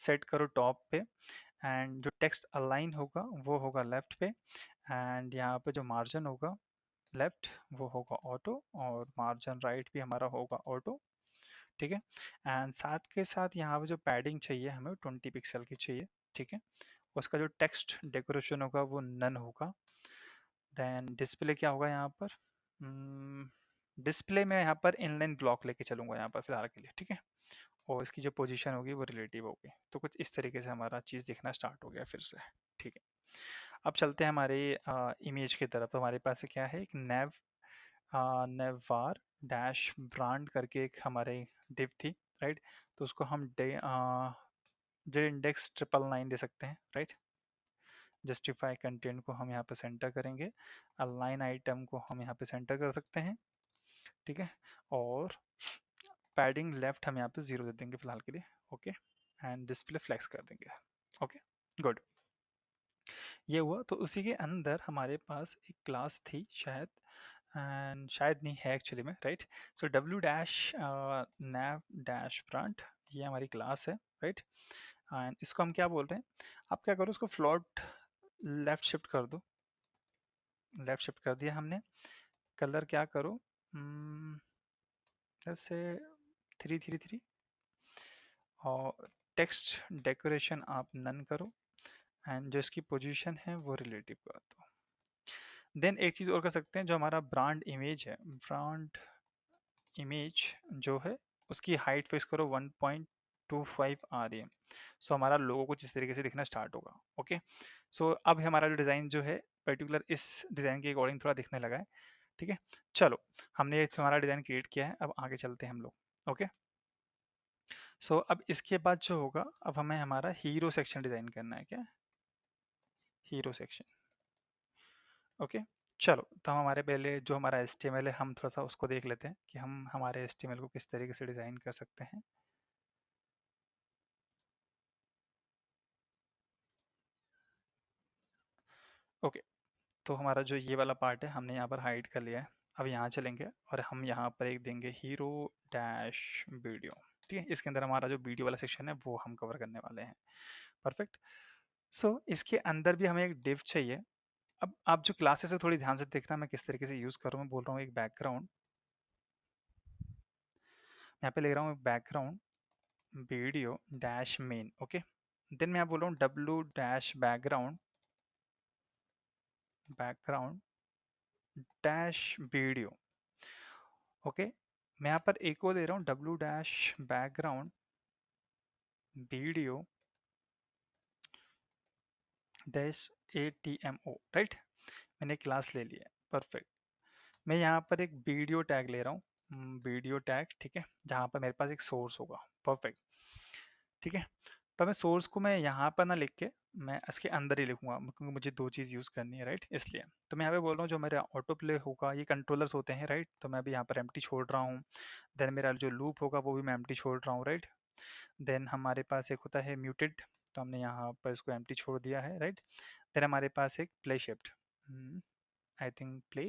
सेट करो टॉप पे, एंड जो टेक्स्ट अलाइन होगा वो होगा लेफ्ट पे, एंड यहाँ पे जो मार्जिन होगा लेफ्ट वो होगा ऑटो, और मार्जिन राइट भी हमारा होगा ऑटो, ठीक है? एंड साथ के साथ यहाँ पे जो पैडिंग चाहिए हमें 20 पिक्सल की चाहिए, ठीक है? उसका जो टेक्स्ट डेकोरेशन होगा वो नन होगा। देन डिस्प्ले क्या होगा यहाँ पर, डिस्प्ले में यहाँ पर इनलाइन ब्लॉक लेके चलूंगा यहाँ पर फिलहाल के लिए, ठीक है? और इसकी जो पोजीशन होगी वो रिलेटिव होगी। तो कुछ इस तरीके से हमारा चीज़ दिखना स्टार्ट हो गया फिर से, ठीक है? अब चलते हैं हमारे इमेज की तरफ। तो हमारे पास क्या है, एक नेवार डैश ब्रांड करके एक हमारे डिव थी, राइट? तो उसको हम जे इंडेक्स 999 दे सकते हैं, राइट? जस्टिफाई कंटेंट को हम यहाँ पे सेंटर करेंगे, अलाइन आइटम को हम यहाँ पे सेंटर कर सकते हैं, ठीक है? और पैडिंग लेफ्ट हम यहाँ पे 0 दे देंगे फिलहाल के लिए, ओके? एंड डिस्प्ले फ्लेक्स कर देंगे, ओके, गुड। ये हुआ। तो उसी के अंदर हमारे पास एक क्लास थी शायद, एंड शायद नहीं है एक्चुअली में, राइट? सो डब्ल्यू डैश नैव डैश ब्रांड, ये हमारी क्लास है, राइट? एंड इसको हम क्या बोल रहे हैं, आप क्या करो, उसको फ्लोट लेफ्ट शिफ्ट कर दो। लेफ्ट शिफ्ट कर दिया हमने। कलर क्या करो, जैसे 333, और टेक्स्ट डेकोरेशन आप नन करो, एंड जो इसकी पोजीशन है वो रिलेटिव कर दो। देन एक चीज़ और कर सकते हैं, जो हमारा ब्रांड इमेज है, ब्रांड इमेज जो है उसकी हाइट फिक्स करो 1.25 REM। सो हमारा लोगो कुछ इस तरीके से दिखना स्टार्ट होगा, ओके? सो अब हमारा जो डिज़ाइन जो है पर्टिकुलर इस डिज़ाइन के अकॉर्डिंग थोड़ा दिखने लगा है, ठीक है? चलो, हमने ये हमारा डिज़ाइन क्रिएट किया है, अब आगे चलते हैं हम लोग, ओके? सो अब इसके बाद जो होगा, अब हमें हमारा हीरो सेक्शन डिज़ाइन करना है, क्या? Hero section, okay? चलो, तो हम हमारे पहले जो हमारा HTML है हम थोड़ा-सा उसको देख लेते हैं कि हम हमारे HTML को किस तरीके से डिज़ाइन कर सकते हैं। ओके, तो हमारा जो ये वाला पार्ट है हमने यहाँ पर हाइड कर लिया है। अब यहाँ चलेंगे और हम यहाँ पर एक देंगे हीरो डैश वीडियो, ठीक है? इसके अंदर हमारा जो वीडियो वाला सेक्शन है वो हम कवर करने वाले हैं, परफेक्ट। सो इसके अंदर भी हमें एक डिव चाहिए। अब आप जो क्लासेस है थोड़ी ध्यान से देखना मैं किस तरीके से यूज़ कर रहा हूँ। मैं बोल रहा हूँ एक बैकग्राउंड, यहाँ पे ले रहा हूँ background video dash main, okay? Then मैं यहाँ बोल रहा हूँ W dash background, background dash video. Okay, मैं यहाँ पर एक और दे रहा हूँ W dash background video dash ATMO, right. मैंने क्लास ले लिया है, परफेक्ट। मैं यहाँ पर एक वीडियो टैग ले रहा हूँ, वीडियो टैग, ठीक है, जहाँ पर मेरे पास एक सोर्स होगा, परफेक्ट, ठीक है। तो मैं सोर्स को मैं यहाँ पर ना लिख के मैं इसके अंदर ही लिखूंगा, क्योंकि मुझे दो चीज़ यूज़ करनी है, राइट, इसलिए। तो मैं यहाँ पे बोल रहा हूँ जो मेरा ऑटो प्ले होगा, ये कंट्रोलर्स होते हैं, राइट, तो मैं अभी यहाँ पर एम्प्टी छोड़ रहा हूँ। देन मेरा जो लूप होगा वो भी मैं एम्प्टी छोड़ रहा हूँ, राइट। देन हमारे पास एक होता है म्यूटेड, तो हमने यहाँ पर इसको एम्प्टी छोड़ दिया है, राइट। देन हमारे पास एक play shift, I think play,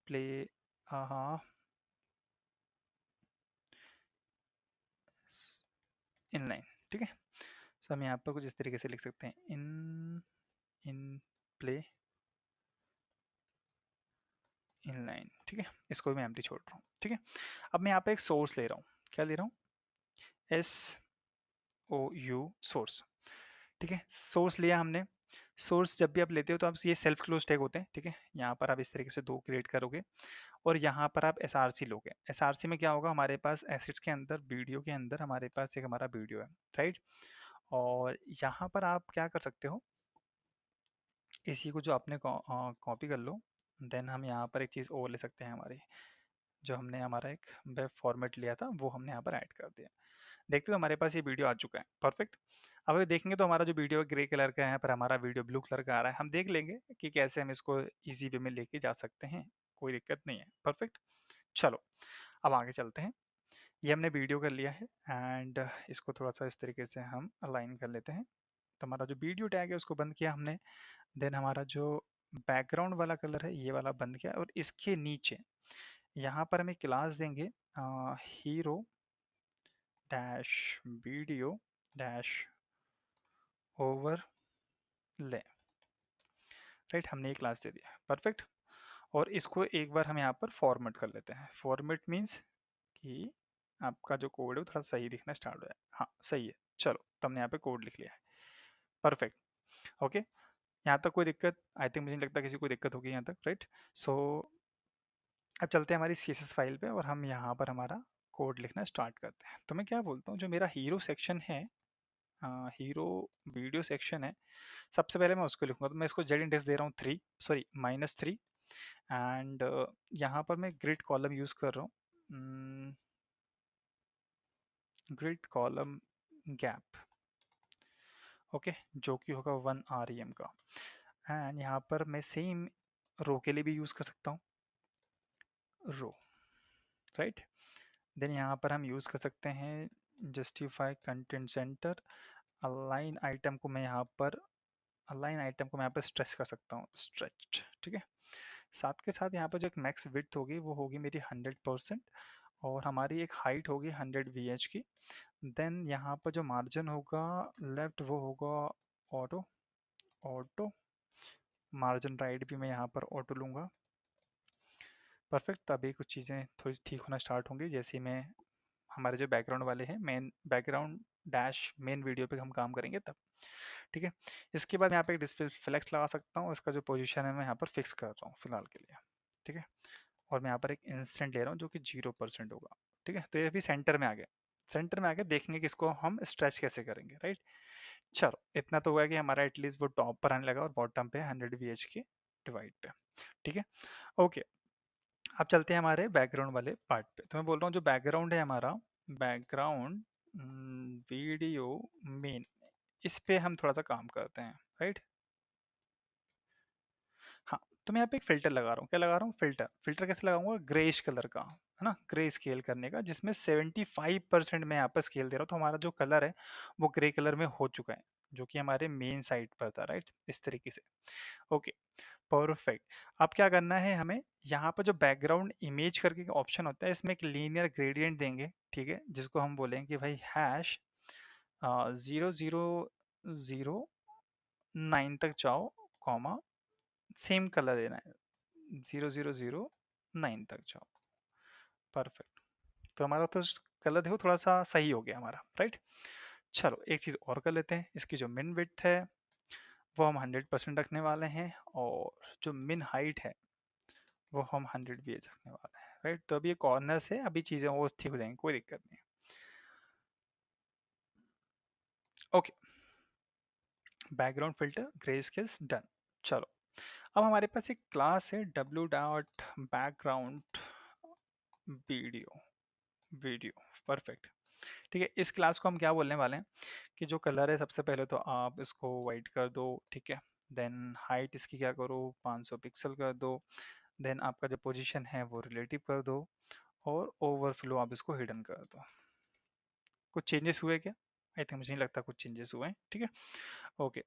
play, हाँ, इनलाइन, ठीक है। सो हम यहाँ पर कुछ इस तरीके से लिख सकते हैं, इन इन प्ले इनलाइन, ठीक है। इसको भी मैं एम्प्टी छोड़ रहा हूँ, ठीक है। अब मैं यहाँ पे एक सोर्स ले रहा हूँ, क्या ले रहा हूँ, SOU सोर्स, ठीक है। सोर्स लिया हमने। सोर्स जब भी आप लेते हो तो आप ये सेल्फ क्लोज टैग होते हैं, ठीक है। यहाँ पर आप इस तरीके से दो क्रिएट करोगे और यहाँ पर आप SRC लोगे। SRC में क्या होगा, हमारे पास एसिड्स के अंदर, वीडियो के अंदर हमारे पास एक हमारा वीडियो है, राइट। और यहाँ पर आप क्या कर सकते हो, इसी को जो आपने कॉपी कर लो। देन हम यहाँ पर एक चीज़ और ले सकते हैं, हमारी जो हमने हमारा एक वेब फॉर्मेट लिया था वो हमने यहाँ पर ऐड कर दिया। देखते तो हमारे पास ये वीडियो आ चुका है, परफेक्ट। अब अगर देखेंगे तो हमारा जो वीडियो है ग्रे कलर का है, पर हमारा वीडियो ब्लू कलर का आ रहा है। हम देख लेंगे कि कैसे हम इसको इजी वे में लेके जा सकते हैं, कोई दिक्कत नहीं है, परफेक्ट। चलो अब आगे चलते हैं। ये हमने वीडियो कर लिया है एंड इसको थोड़ा सा इस तरीके से हम अलाइन कर लेते हैं। तो हमारा जो वीडियो टैग है उसको बंद किया हमने। देन हमारा जो बैकग्राउंड वाला कलर है ये वाला बंद किया, और इसके नीचे यहाँ पर हम एक क्लास देंगे, hero dash video dash overlay, right. हमने एक क्लास दे दिया, परफेक्ट। और इसको एक बार हम यहाँ पर फॉर्मेट कर लेते हैं। फॉर्मेट मीन्स कि आपका जो कोड है वो थोड़ा सही दिखना स्टार्ट हो जाए। हाँ सही है, चलो तो हमने यहाँ पे कोड लिख लिया है, परफेक्ट, ओके। यहाँ तक कोई दिक्कत, आई थिंक मुझे नहीं लगता किसी को दिक्कत होगी यहाँ तक, राइट। सो अब चलते हैं हमारी CSS फाइल पे और हम यहाँ पर हमारा कोड लिखना स्टार्ट करते हैं। तो मैं क्या बोलता हूँ, जो मेरा हीरो सेक्शन है, हीरो वीडियो सेक्शन है, सबसे पहले मैं उसको लिखूंगा। तो मैं इसको जेड इंडेक्स दे रहा हूँ 3, सॉरी -3। एंड यहाँ पर मैं ग्रिड कॉलम यूज़ कर रहा हूँ, ग्रिड कॉलम गैप, ओके, जो कि होगा 1 REM का। एंड यहाँ पर मैं सेम रो के लिए भी यूज़ कर सकता हूँ, रो, राइट। देन यहाँ पर हम यूज़ कर सकते हैं justify content centre. Align item को मैं यहाँ पर, अलाइन आइटम को मैं यहाँ पर स्ट्रेच कर सकता हूँ, स्ट्रेच, ठीक है। साथ के साथ यहाँ पर जो एक मैक्स विड्थ होगी वो होगी मेरी 100%, और हमारी एक हाइट होगी 100 VH की। देन यहाँ पर जो मार्जिन होगा लेफ्ट वो होगा ऑटो, ऑटो मार्जिन राइट भी मैं यहाँ पर ऑटो लूँगा, परफेक्ट। तभी कुछ चीज़ें थोड़ी ठीक होना स्टार्ट होंगी, जैसे मैं हमारे जो बैकग्राउंड वाले हैं, main background dash main video पे हम काम करेंगे तब, ठीक है। इसके बाद यहाँ पे एक डिस्प्ले फ्लेक्स लगा सकता हूँ, इसका जो पोजीशन है मैं यहाँ पर फिक्स कर रहा हूँ फिलहाल के लिए, ठीक है। और मैं यहाँ पर एक इंस्टेंट ले रहा हूँ जो कि 0% होगा, ठीक है। तो ये भी सेंटर में आ गया, सेंटर में आके देखेंगे कि इसको हम स्ट्रेच कैसे करेंगे, राइट। चलो इतना तो हुआ कि हमारा एटलीस्ट वो टॉप पर आने लगा और बॉटम पे 100 VH के डिवाइड पे, ठीक है, ओके। अब चलते हैं हमारे बैकग्राउंड वाले पार्ट पे। तो मैं बोल रहा हूँ जो बैकग्राउंड है हमारा, बैकग्राउंड वीडियो मेन, इस पे हम थोड़ा सा काम करते हैं, राइट। हाँ, तो मैं यहाँ पे एक फिल्टर लगा रहा हूँ, क्या लगा रहा हूँ, फिल्टर। फिल्टर कैसे लगाऊंगा, ग्रेइश कलर का, है ना, ग्रे स्केल करने का, जिसमें 75% मैं यहाँ पर स्केल दे रहा हूँ। तो हमारा जो कलर है वो ग्रे कलर में हो चुका है, जो कि हमारे मेन साइड पर था, राइट, इस तरीके से, ओके, परफेक्ट। अब क्या करना है हमें, यहाँ पर जो बैकग्राउंड इमेज करके ऑप्शन होता है, इसमें एक लीनियर ग्रेडियंट देंगे, ठीक है, जिसको हम बोलेंगे कि भाई हैश 0009 तक जाओ, कॉमा, सेम कलर देना है, 0009 तक जाओ, परफेक्ट। तो हमारा तो कलर देखो थोड़ा सा सही हो गया हमारा, राइट। चलो एक चीज़ और कर लेते हैं, इसकी जो मिन विड्थ है वो हम 100% रखने वाले हैं, और जो मिन हाइट है वो हम 100 भी रखने वाले हैं, राइट। तो अभी ये कॉर्नर से अभी चीज़ें वो ठीक हो जाएंगी, कोई दिक्कत नहीं। Okay, background filter grey scales done. चलो अब हमारे पास एक क्लास है w dot background video, video, perfect. ठीक है, इस क्लास को हम क्या बोलने वाले हैं कि जो कलर है सबसे पहले तो आप इसको वाइट कर दो, ठीक है। देन हाइट इसकी क्या करो, 500 पिक्सल कर दो। देन आपका जो पोजीशन है वो रिलेटिव कर दो, और ओवरफ्लो आप इसको हिडन कर दो। कुछ चेंजेस हुए क्या? आई थिंक मुझे नहीं लगता कुछ चेंजेस हुए हैं, ठीक है। ओके,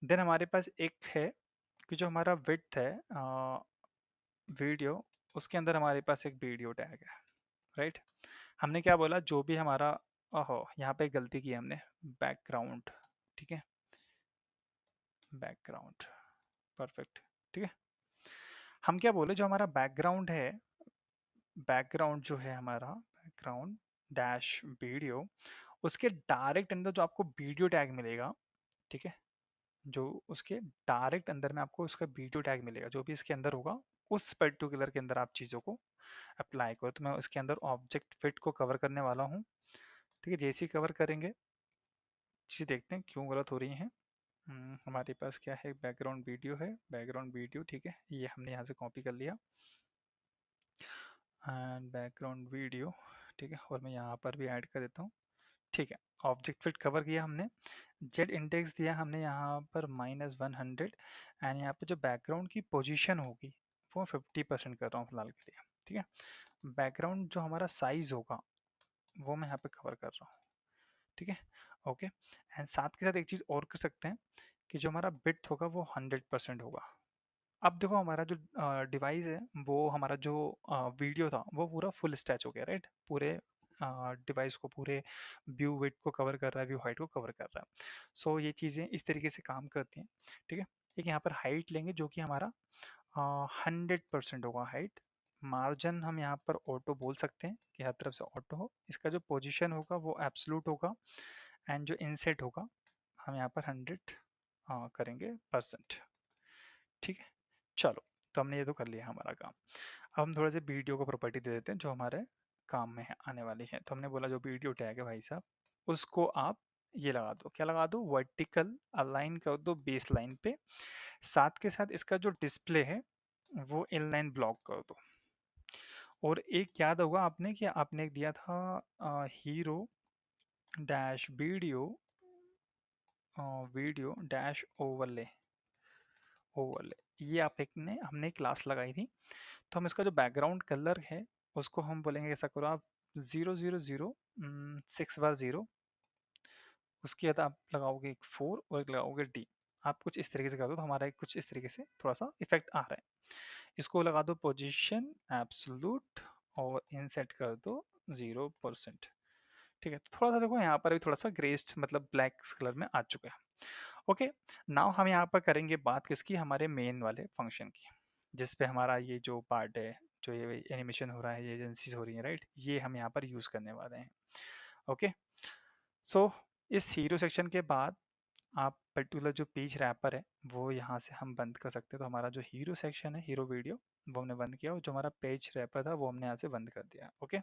देन हमारे पास एक है कि जो हमारा विड्थ है वीडियो, उसके अंदर हमारे पास एक वीडियो टैग है, राइट। हमने क्या बोला, जो भी हमारा, ओहो यहाँ पे गलती की हमने, बैकग्राउंड, ठीक है, बैकग्राउंड, परफेक्ट, ठीक है। हम क्या बोले, जो हमारा बैकग्राउंड है, बैकग्राउंड जो है हमारा बैकग्राउंड डैश वीडियो, उसके डायरेक्ट अंदर जो आपको वीडियो टैग मिलेगा, ठीक है, जो उसके डायरेक्ट अंदर में आपको उसका वीडियो टैग मिलेगा, जो भी इसके अंदर होगा उस पर्टिकुलर के अंदर आप चीज़ों को अप्लाई करो। तो मैं उसके अंदर ऑब्जेक्ट फिट को कवर करने वाला हूँ, ठीक है। जैसे ही कवर करेंगे, चीज़ देखते हैं क्यों गलत हो रही हैं। हमारे पास क्या है, बैकग्राउंड वीडियो है, बैकग्राउंड वीडियो, ठीक है, ये हमने यहाँ से कॉपी कर लिया, एंड बैकग्राउंड वीडियो, ठीक है, और मैं यहाँ पर भी ऐड कर देता हूँ, ठीक है। ऑब्जेक्ट फिट कवर किया हमने, जेड इंडेक्स दिया हमने यहाँ पर -100, एंड यहाँ पे जो बैकग्राउंड की पोजीशन होगी वो 50% कर रहा हूँ फिलहाल के लिए, ठीक है। बैकग्राउंड जो हमारा साइज होगा वो मैं यहाँ पे कवर कर रहा हूँ, ठीक है, ओके। एंड साथ के साथ एक चीज़ और कर सकते हैं कि जो हमारा बिट होगा वो 100% होगा। अब देखो हमारा जो डिवाइस है, वो हमारा जो वीडियो था वो पूरा फुल स्टैच हो गया, राइट। पूरे डिवाइस को, पूरे व्यू विड्थ को कवर कर रहा है, व्यू हाइट को कवर कर रहा है। सो ये चीज़ें इस तरीके से काम करती हैं, ठीक है। एक यहाँ पर हाइट लेंगे जो कि हमारा 100% होगा हाइट। मार्जिन हम यहाँ पर ऑटो बोल सकते हैं कि हर तरफ से ऑटो हो। इसका जो पोजीशन होगा वो एब्सोल्यूट होगा, एंड जो इनसेट होगा हम यहाँ पर 100 करेंगे परसेंट, ठीक है। चलो, तो हमने ये तो कर लिया हमारा काम। अब हम थोड़ा सा वीडियो को प्रॉपर्टी दे देते हैं जो हमारे काम में है, आने वाली है। तो हमने बोला जो वीडियो टैग है भाई साहब, उसको आप ये लगा दो, क्या लगा दो, वर्टिकल अलाइन कर दो बेस लाइन पे। साथ के साथ इसका जो डिस्प्ले है वो इनलाइन ब्लॉक कर दो। और एक याद होगा आपने कि आपने एक दिया था hero dash video, video dash overlay, overlay, ये आप एक ने हमने क्लास लगाई थी। तो हम इसका जो बैकग्राउंड कलर है उसको हम बोलेंगे, ऐसा करो आप 000 6 बार 0, उसके बाद आप लगाओगे एक 4 और एक लगाओगे डी। आप कुछ इस तरीके से कर दो तो हमारा एक कुछ इस तरीके से थोड़ा सा इफेक्ट आ रहा है। इसको लगा दो पोजीशन एब्सोल्यूट, और इनसेट कर दो 0%, ठीक है। तो थोड़ा सा देखो यहाँ पर भी थोड़ा सा ग्रेस्ट मतलब ब्लैक कलर में आ चुका है, ओके। नाउ हम यहाँ पर करेंगे बात किसकी, हमारे मेन वाले फंक्शन की, जिस पे हमारा ये जो पार्ट है, जो ये एनिमेशन हो रहा है, ये एजेंसीज हो रही है, राइट, ये हम यहाँ पर यूज़ करने वाले हैं, ओके। सो इस हीरो सेक्शन के बाद आप पर्टिकुलर जो पेज रैपर है वो यहाँ से हम बंद कर सकते हैं। तो हमारा जो हीरो सेक्शन है, हीरो वीडियो, वो हमने बंद किया, और जो हमारा पेज रैपर था वो हमने यहाँ से बंद कर दिया, ओके,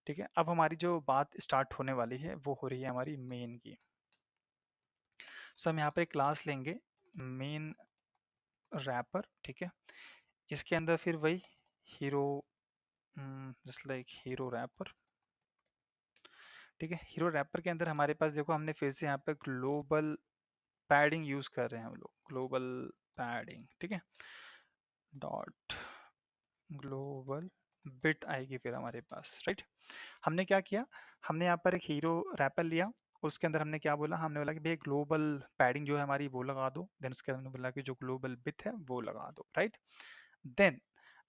ठीक है। अब हमारी जो बात स्टार्ट होने वाली है वो हो रही है हमारी मेन की। सो हम यहाँ पे क्लास लेंगे मेन रैपर, ठीक है। इसके अंदर फिर वही hero, just like hero wrapper, ठीक है। हीरो रैपर के अंदर हमारे पास देखो हमने फिर से यहाँ पे ग्लोबल पैडिंग यूज कर रहे हैं हम लोग, ग्लोबल पैडिंग, ठीक है, डॉट ग्लोबल बिट आएगी फिर हमारे पास, राइट। हमने क्या किया, हमने यहाँ पर एक हीरो रैपर लिया, उसके अंदर हमने क्या बोला, हमने बोला कि भाई ग्लोबल पैडिंग जो है हमारी वो लगा दो। देन उसके अंदर हमने बोला कि जो ग्लोबल बिट है वो लगा दो, राइट। देन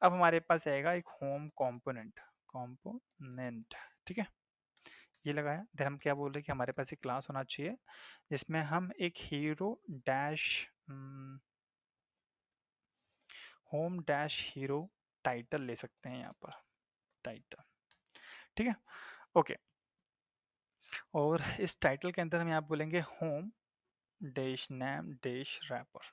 अब हमारे पास आएगा एक होम कंपोनेंट, कंपोनेंट, ठीक है, ये लगाया। देन हम क्या बोल रहे हैं कि हमारे पास एक क्लास होना चाहिए जिसमें हम एक hero dash home dash hero title ले सकते हैं यहाँ पर, टाइटल, ठीक है, ओके, और इस टाइटल के अंदर हम यहाँ बोलेंगे home dash name dash wrapper.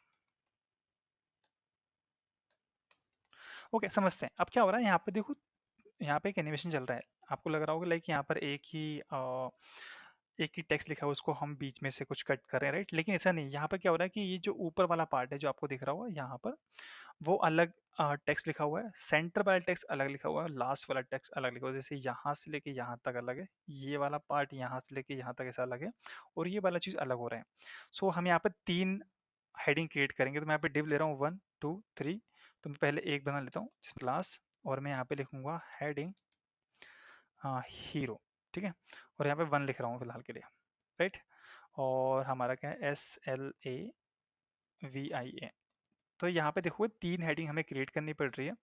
Okay, समझते हैं अब क्या हो रहा है यहाँ पे। देखो, यहाँ पे एक एनिमेशन चल रहा है, आपको लग रहा होगा लाइक यहाँ पर एक ही टेक्स्ट लिखा हुआ है, उसको हम बीच में से कुछ कट कर रहे हैं, राइट? लेकिन ऐसा नहीं, यहाँ पर क्या हो रहा है कि ये जो ऊपर वाला पार्ट है जो आपको दिख रहा होगा यहाँ पर, वो अलग टेक्स्ट लिखा हुआ है, सेंटर वाला टेक्स्ट अलग लिखा हुआ है, लास्ट वाला टेक्स्ट अलग लिखा हुआ है। जैसे यहाँ से लेके यहाँ तक अलग है, ये वाला पार्ट यहाँ से लेके यहाँ तक ऐसा अलग है, और ये वाला चीज़ अलग हो रहा है। सो हम यहाँ पर 3 हेडिंग क्रिएट करेंगे। तो मैं यहाँ पे डिव ले रहा हूँ 1 2 3। तो मैं पहले एक बना लेता हूँ क्लास, और मैं यहाँ पे लिखूंगा हेडिंग हीरो, ठीक है? और यहाँ पे 1 लिख रहा हूँ फिलहाल के लिए, राइट? और हमारा क्या है, SLAVIA। तो यहाँ पे देखो 3 हेडिंग हमें क्रिएट करनी पड़ रही है,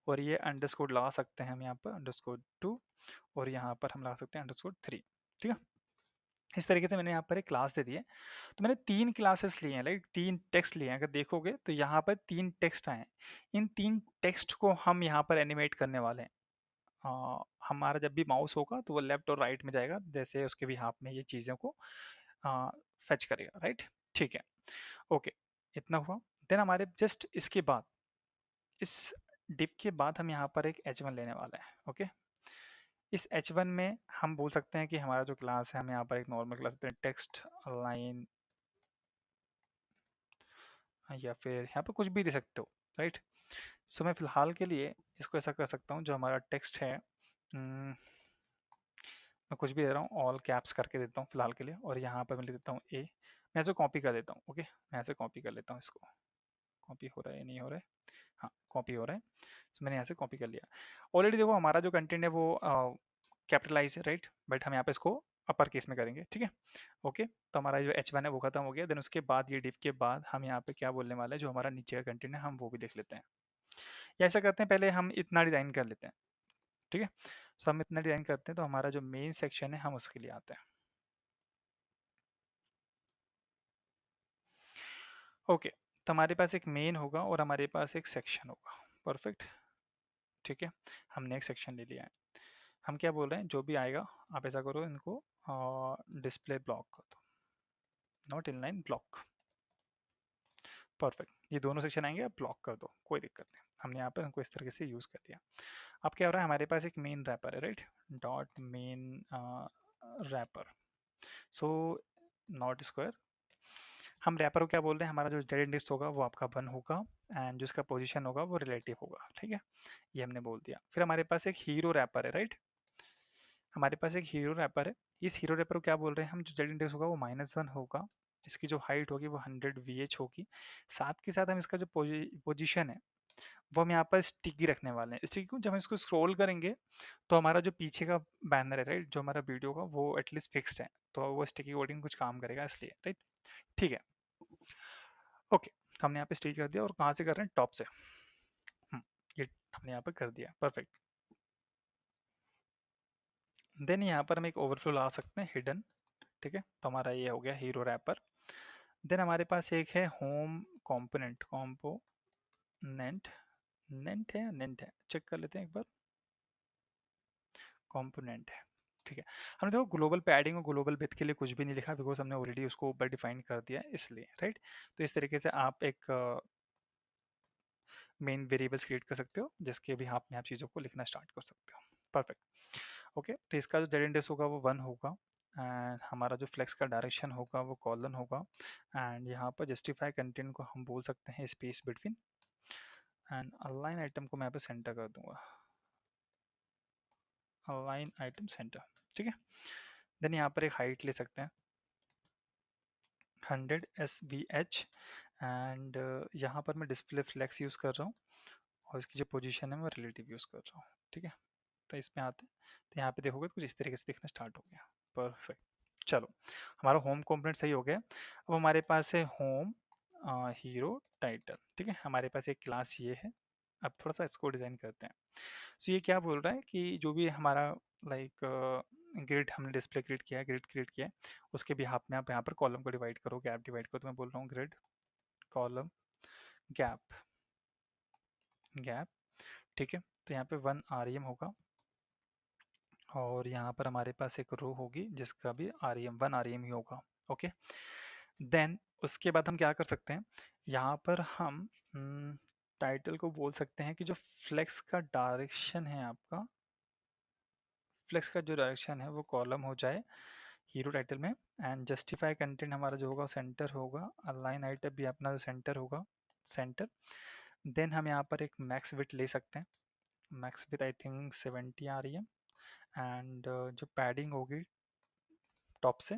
और ये अंडरस्कोर लगा सकते हैं हम यहाँ पर _2, और यहाँ पर हम लगा सकते हैं _3, ठीक है? इस तरीके से मैंने यहाँ पर एक क्लास दे दी है। तो मैंने 3 क्लासेस लिए हैं, लाइक 3 टेक्स्ट लिए हैं। अगर देखोगे तो यहाँ पर 3 टेक्स्ट आए हैं। इन 3 टेक्स्ट को हम यहाँ पर एनिमेट करने वाले हैं। हमारा जब भी माउस होगा तो वो लेफ्ट और राइट में जाएगा, जैसे उसके भी हाथ में ये चीज़ों को फेच करेगा, राइट? ठीक है, ओके, इतना हुआ। देन हमारे जस्ट इसके बाद, इस डिप के बाद हम यहाँ पर एक H1 लेने वाले हैं, ओके? इस H1 में हम बोल सकते हैं कि हमारा जो क्लास है, हम यहाँ पर एक नॉर्मल क्लास देते हैं, टेक्स्ट लाइन, या फिर यहाँ पे कुछ भी दे सकते हो, राइट? सो मैं फिलहाल के लिए इसको ऐसा कर सकता हूँ, जो हमारा टेक्स्ट है, मैं कुछ भी दे रहा हूँ, ऑल कैप्स करके देता हूँ फिलहाल के लिए, और यहाँ पर मैं लिख देता हूँ ए। मैं ऐसे कॉपी कर लेता हूँ, ओके? मैं ऐसे कॉपी कर लेता हूँ इसको। कॉपी हो रहा है, नहीं हो रहा है? हाँ, कॉपी हो रहा है। तो मैंने यहाँ से कॉपी कर लिया। ऑलरेडी देखो हमारा जो कंटेंट है वो कैपिटलाइज है, राइट? बट हम यहाँ पे इसको अपर केस में करेंगे, ठीक है? ओके, तो हमारा जो H1 है वो खत्म हो गया। देन उसके बाद ये डिव के बाद हम यहाँ पे क्या बोलने वाले हैं, जो हमारा नीचे का कंटेंट है हम वो भी देख लेते हैं। या ऐसा करते हैं, पहले हम इतना डिजाइन कर लेते हैं, ठीक है? सो हम इतना डिजाइन करते हैं, तो हमारा जो मेन सेक्शन है हम उसके लिए आते हैं। ओके, तो हमारे पास एक मेन होगा और हमारे पास एक सेक्शन होगा, परफेक्ट, ठीक है? हमने एक सेक्शन ले लिया है। हम क्या बोल रहे हैं, जो भी आएगा आप ऐसा करो, इनको डिस्प्ले ब्लॉक कर दो, नॉट इनलाइन ब्लॉक, परफेक्ट। ये दोनों सेक्शन आएंगे, आप ब्लॉक कर दो, कोई दिक्कत नहीं। हमने यहाँ पर इनको इस तरीके से यूज़ कर लिया। अब क्या हो रहा है, हमारे पास एक मेन रैपर है, right? Dot main wrapper, so not square. हम रैपर को क्या बोल रहे हैं, हमारा जो जेड इंडेक्स होगा वो आपका 1 होगा, एंड जो इसका पोजीशन होगा वो रिलेटिव होगा, ठीक है? ये हमने बोल दिया। फिर हमारे पास एक हीरो रैपर है, राइट? हमारे पास एक हीरो रैपर है। इस हीरो रैपर को क्या बोल रहे हैं हम, जो जेड इंडेक्स होगा वो -1 होगा, इसकी जो हाइट होगी वो 100 VH होगी। साथ के साथ हम इसका जो पोजीशन है वो हम यहाँ पर स्टिकी रखने वाले हैं। स्टिकी को जब हम इसको स्क्रॉल करेंगे तो हमारा जो पीछे का बैनर है, राइट, जो हमारा वीडियो का, वो एटलीस्ट फिक्स्ड है, तो वो स्टिकी कोडिंग कुछ काम करेगा इसलिए, राइट? ठीक है, ओके। हमने यहाँ पे स्टिक कर दिया, और कहाँ से कर रहे हैं, टॉप से। हम्म, ये हमने यहाँ पर कर दिया, परफेक्ट। देन यहाँ पर हम एक ओवरफ्लो ला सकते हैं, हिडन, ठीक है? तो हमारा ये हो गया हीरो रैपर। देन हमारे पास एक है होम कंपोनेंट, नेंट है या नेंट है, चेक कर लेते हैं एक बार। कंपोनेंट है, ठीक है? हमने देखो ग्लोबल पैडिंग और ग्लोबल विड्थ के लिए कुछ भी नहीं लिखा, बिकॉज हमने ऑलरेडी उसको ऊपर डिफाइन कर दिया है, इसलिए, राइट? तो इस तरीके से आप एक मेन वेरिएबल्स क्रिएट कर सकते हो, जिसके भी आप में आप चीज़ों को लिखना स्टार्ट कर सकते हो, परफेक्ट। ओके, तो इसका जो जेड इंडेक्स होगा वो 1 होगा, एंड हमारा जो फ्लेक्स का डायरेक्शन होगा वो कॉलन होगा, एंड यहाँ पर जस्टिफाई कंटेंट को हम बोल सकते हैं space between, and align item को मैं यहाँ पे सेंटर कर दूंगा, अलाइन आइटम सेंटर, ठीक है? देन यहाँ पर एक हाइट ले सकते हैं 100 SVH, एंड यहाँ पर मैं डिस्प्ले फ्लेक्स यूज़ कर रहा हूँ, और इसकी जो पोजीशन है मैं रिलेटिव यूज़ कर रहा हूँ, ठीक है? तो इसमें आते हैं, तो यहाँ पे देखोगे तो कुछ इस तरीके से दिखना स्टार्ट हो गया, परफेक्ट। चलो, हमारा होम कंपोनेंट सही हो गया। अब हमारे पास है होम हीरो टाइटल, ठीक है? हमारे पास एक क्लास ये है। अब थोड़ा सा इसको डिज़ाइन करते हैं। सो ये क्या बोल रहा है कि जो भी हमारा लाइक ग्रिड हमने डिस्प्ले क्रिएट किया है, ग्रिड क्रिएट किया है, उसके भी हाफ में आप यहाँ पर कॉलम को डिवाइड करो, गैप डिवाइड करो। तो मैं बोल रहा हूँ ग्रिड कॉलम गैप, गैप, ठीक है? तो यहाँ पे 1 REM होगा, और यहाँ पर हमारे पास एक रो होगी जिसका भी आरईएम 1 आरईएम ही होगा। ओके, देन उसके बाद हम क्या कर सकते हैं, यहाँ पर हम टाइटल को बोल सकते हैं कि जो फ्लेक्स का डायरेक्शन है आपका, फ्लेक्स का जो डायरेक्शन है वो कॉलम हो जाए हीरो टाइटल में, एंड जस्टिफाई कंटेंट हमारा जो होगा सेंटर होगा, अलाइन आइटम भी अपना जो सेंटर होगा सेंटर। देन हम यहाँ पर एक मैक्स विड्थ ले सकते हैं, मैक्स विड्थ आई थिंक 70 आ रही है, एंड जो पैडिंग होगी टॉप से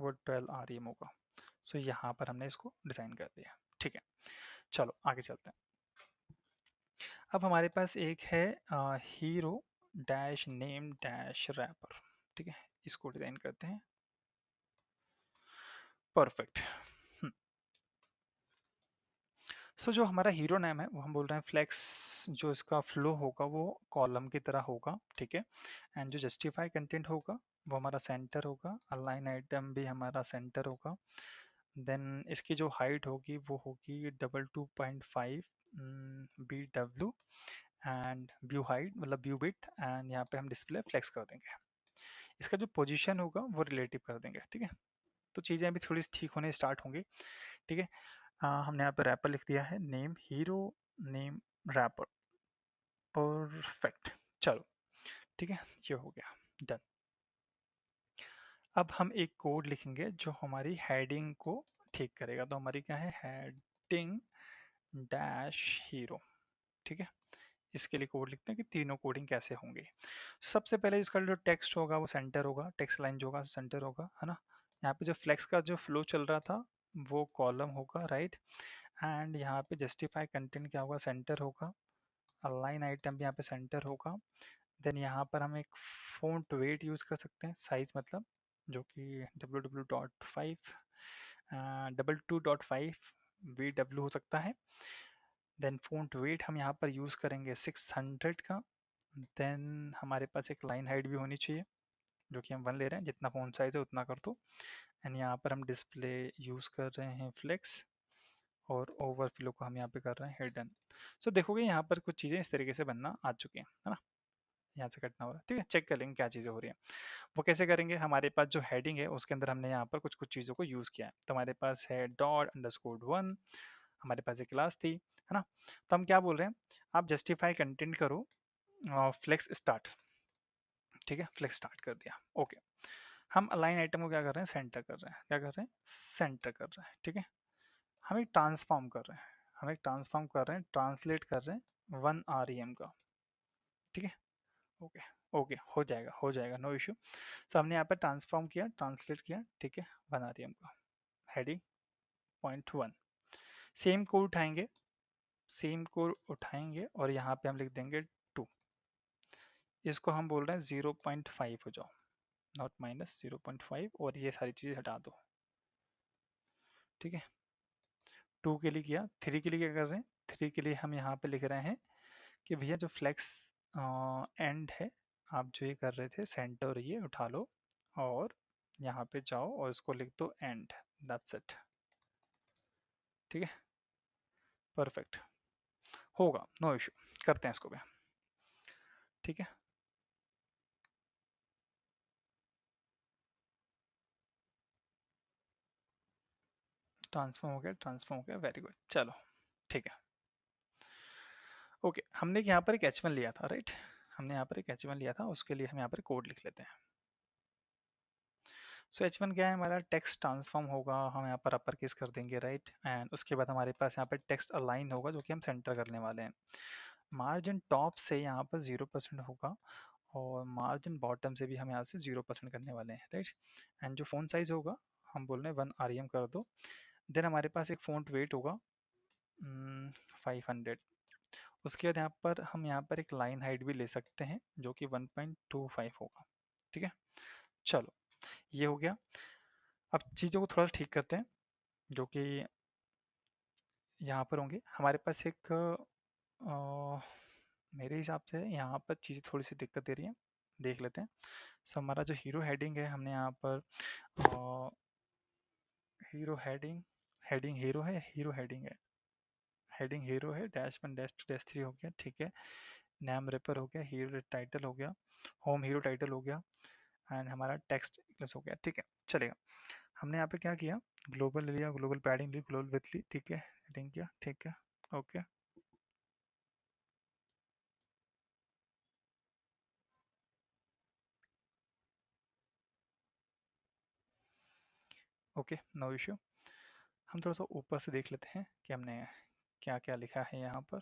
वो 12 आर एम होगा। सो यहाँ पर हमने इसको डिज़ाइन कर दिया। ठीक है, चलो आगे चलते हैं। अब हमारे पास एक है hero dash name dash wrapper. ठीक है, इसको डिज़ाइन करते हैं। परफेक्ट। सो जो हमारा हीरो नेम है वो हम बोल रहे हैं फ्लेक्स, जो इसका फ्लो होगा वो कॉलम की तरह होगा। ठीक है, एंड जो जस्टिफाई कंटेंट होगा वो हमारा सेंटर होगा, अलाइन आइटम भी हमारा सेंटर होगा। देन इसकी जो हाइट होगी वो होगी 2.5 B W, and view height मतलब व्यू विड्थ, एंड यहाँ पे हम डिस्प्ले फ्लेक्स कर देंगे। इसका जो पोजीशन होगा वो रिलेटिव कर देंगे। ठीक है, तो चीज़ें अभी थोड़ी ठीक होने स्टार्ट होंगी। ठीक है, हमने यहाँ पे रैपर लिख दिया है, name hero name wrapper. Perfect, चलो ठीक है, ये हो गया डन। अब हम एक कोड लिखेंगे जो हमारी हेडिंग को ठीक करेगा। तो हमारी क्या है, हेडिंग डैश हीरो। ठीक है, इसके लिए कोड लिखते हैं कि तीनों कोडिंग कैसे होंगे। सबसे पहले इसका जो टेक्स्ट होगा वो सेंटर होगा, टेक्स्ट लाइन जो होगा सेंटर होगा, है ना। यहाँ पे जो फ्लेक्स का जो फ्लो चल रहा था वो कॉलम होगा, राइट। एंड यहाँ पे जस्टिफाई कंटेंट क्या होगा, सेंटर होगा। अलाइन आइटम भी यहाँ पे सेंटर होगा। देन यहाँ पर हम एक फ़ॉन्ट वेट यूज़ कर सकते हैं, साइज मतलब, जो कि ww.5 22.5 VW हो सकता है। देन फ़ॉन्ट वेट हम यहाँ पर यूज़ करेंगे 600 का। देन हमारे पास एक लाइन हाइट भी होनी चाहिए, जो कि हम 1 ले रहे हैं, जितना फ़ॉन्ट साइज़ है उतना कर दो। एंड यहाँ पर हम डिस्प्ले यूज़ कर रहे हैं फ्लेक्स, और ओवरफ्लो को हम यहाँ पे कर रहे हैं हिडन। सो देखोगे यहाँ पर कुछ चीज़ें इस तरीके से बनना आ चुकी हैं, है ना। यहाँ से कटना होगा, ठीक है। चेक कर लेंगे क्या चीज़ें हो रही हैं। वो कैसे करेंगे, हमारे पास जो हेडिंग है उसके अंदर हमने यहाँ पर कुछ कुछ चीज़ों को यूज़ किया है। तो हमारे पास है डॉट_1, हमारे पास एक क्लास थी, है ना। तो हम क्या बोल रहे हैं, आप जस्टिफाई कंटेंट करो फ्लेक्स स्टार्ट। ठीक है, फ्लेक्स स्टार्ट कर दिया, ओके। हम अलाइन आइटम को क्या कर रहे हैं, सेंटर कर रहे हैं। क्या कर रहे हैं, सेंटर कर रहे हैं। ठीक है, हम एक ट्रांसफॉर्म कर रहे हैं, हम एक ट्रांसफॉर्म कर रहे हैं, ट्रांसलेट कर रहे हैं 1 आरईएम का। ठीक है, ओके, ओके, हो जाएगा हो जाएगा, नो इशू। सो हमने यहाँ पे ट्रांसफॉर्म किया, ट्रांसलेट किया, ठीक है, 1 आरईएम का हेडिंग .1। सेम को उठाएंगे, सेम को उठाएंगे और यहाँ पे हम लिख देंगे 2। इसको हम बोल रहे हैं 0.5 हो जाओ, नॉट माइनस 0.5, और ये सारी चीज़ें हटा दो। ठीक है, 2 के लिए किया, 3 के लिए क्या कर रहे हैं, 3 के लिए हम यहाँ पे लिख रहे हैं कि भैया जो फ्लेक्स एंड है, आप जो ये कर रहे थे सेंटर, ये उठा लो और यहाँ पे जाओ और इसको लिख दो एंड, दैट्स इट। ठीक है, परफेक्ट, होगा, नो इशू, करते हैं इसको भी। ठीक है, ट्रांसफॉर्म हो गया, ट्रांसफॉर्म हो गया, वेरी गुड, चलो ठीक है। ओके, हमने यहाँ पर एक H1 लिया था, राइट। हमने यहाँ पर एक H1 लिया था, उसके लिए हम यहाँ पर कोड लिख लेते हैं। सो H1 क्या है, हमारा टेक्स्ट ट्रांसफॉर्म होगा, हम यहाँ पर अपर केस कर देंगे, राइट। एंड उसके बाद हमारे पास यहाँ पर टेक्स्ट अलाइन होगा, जो कि हम सेंटर करने वाले हैं। मार्जिन टॉप से यहाँ पर 0% होगा, और मार्जिन बॉटम से भी हम यहाँ से 0% करने वाले हैं, राइट। एंड जो फ़ॉन्ट साइज होगा, हम बोल रहे हैं 1 आरईएम कर दो। देन हमारे पास एक फ़ॉन्ट वेट होगा 500। उसके बाद यहाँ पर हम यहाँ पर एक लाइन हाइट भी ले सकते हैं, जो कि 1.25 होगा। ठीक है, चलो ये हो गया। अब चीज़ों को थोड़ा ठीक करते हैं, जो कि यहाँ पर होंगे। हमारे पास एक मेरे हिसाब से यहाँ पर चीज़ें थोड़ी सी दिक्कत दे रही हैं, देख लेते हैं। सो हमारा जो हीरो हेडिंग है, हमने यहाँ पर हीरो हेडिंग, हेडिंग हीरो है, हीरो हेडिंग है, हेडिंग हीरो है, dash one dash two dash three हो गया, ठीक है। नाम रेपर हो गया, हीरो टाइटल हो गया, होम हीरो टाइटल हो गया, एंड हमारा टेक्स्ट प्लस हो गया, ठीक है, चलेगा। हमने यहाँ पे क्या किया, ग्लोबल लिया, ग्लोबल पैडिंग ली, ग्लोबल विथ ली, ठीक है, हेडिंग किया, ठीक है, ओके। Okay, no issue. हम थोड़ा सा ऊपर से देख लेते हैं कि हमने क्या क्या लिखा है यहाँ पर।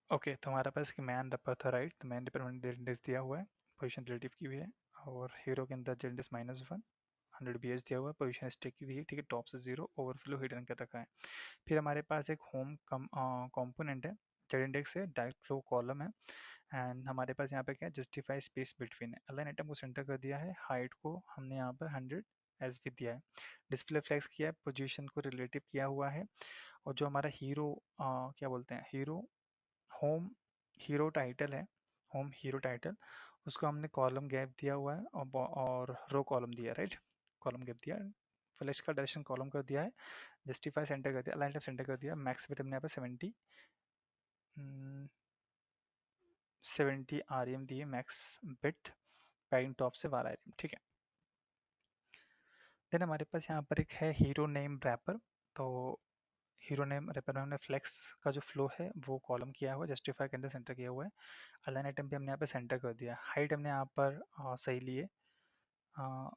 ओके, तो हमारे पास कि मैन रेपर था, राइट, तो मैन रेपर मैंने जेंडिस दिया हुआ है, पोजीशन रिलेटिव की हुई है, और हीरो के अंदर जेंडिस -1, 100 BH दिया हुआ है, पोजीशन स्टिक की दी है, ठीक है, टॉप से 0, ओवरफ्लो हिडन कर रखा है। फिर हमारे पास एक होम कंपोनेंट है, जेड इंडेक्स है, डायरेक्ट फ्लो कॉलम है, एंड हमारे पास यहाँ पे क्या है, जस्टिफाई स्पेस बिटवीन है, अलाइन आइटम को सेंटर कर दिया है, हाइट को हमने यहाँ पर 100 एज भी दिया है, डिस्प्ले फ्लेक्स किया है, पोजीशन को रिलेटिव किया हुआ है, और जो हमारा हीरो क्या बोलते हैं, हीरो होम हीरो टाइटल है, होम हीरो टाइटल, उसको हमने कॉलम गैप दिया हुआ है, और रो कॉलम दिया है, राइट, कॉलम गैप दिया है, फ्लैश का डायरेक्शन कॉलम कर दिया है, जस्टिफाई सेंटर कर दिया, अलाइन टाइप सेंटर कर दिया, मैक्स विथ हमने यहाँ पे 70 REM दिए, मैक्स बिट, पैडिंग टॉप से 12 REM, ठीक है। देन हमारे पास यहाँ पर एक है हीरो नेम रैपर, तो हीरो नेम रैपर में हमने फ्लेक्स का जो फ्लो है वो कॉलम किया हुआ है, जस्टिफाई के अंदर सेंटर किया हुआ है, अलाइन आइटम भी हमने यहाँ पे सेंटर कर दिया, हाइट हमने यहाँ पर सही लिए, हाँ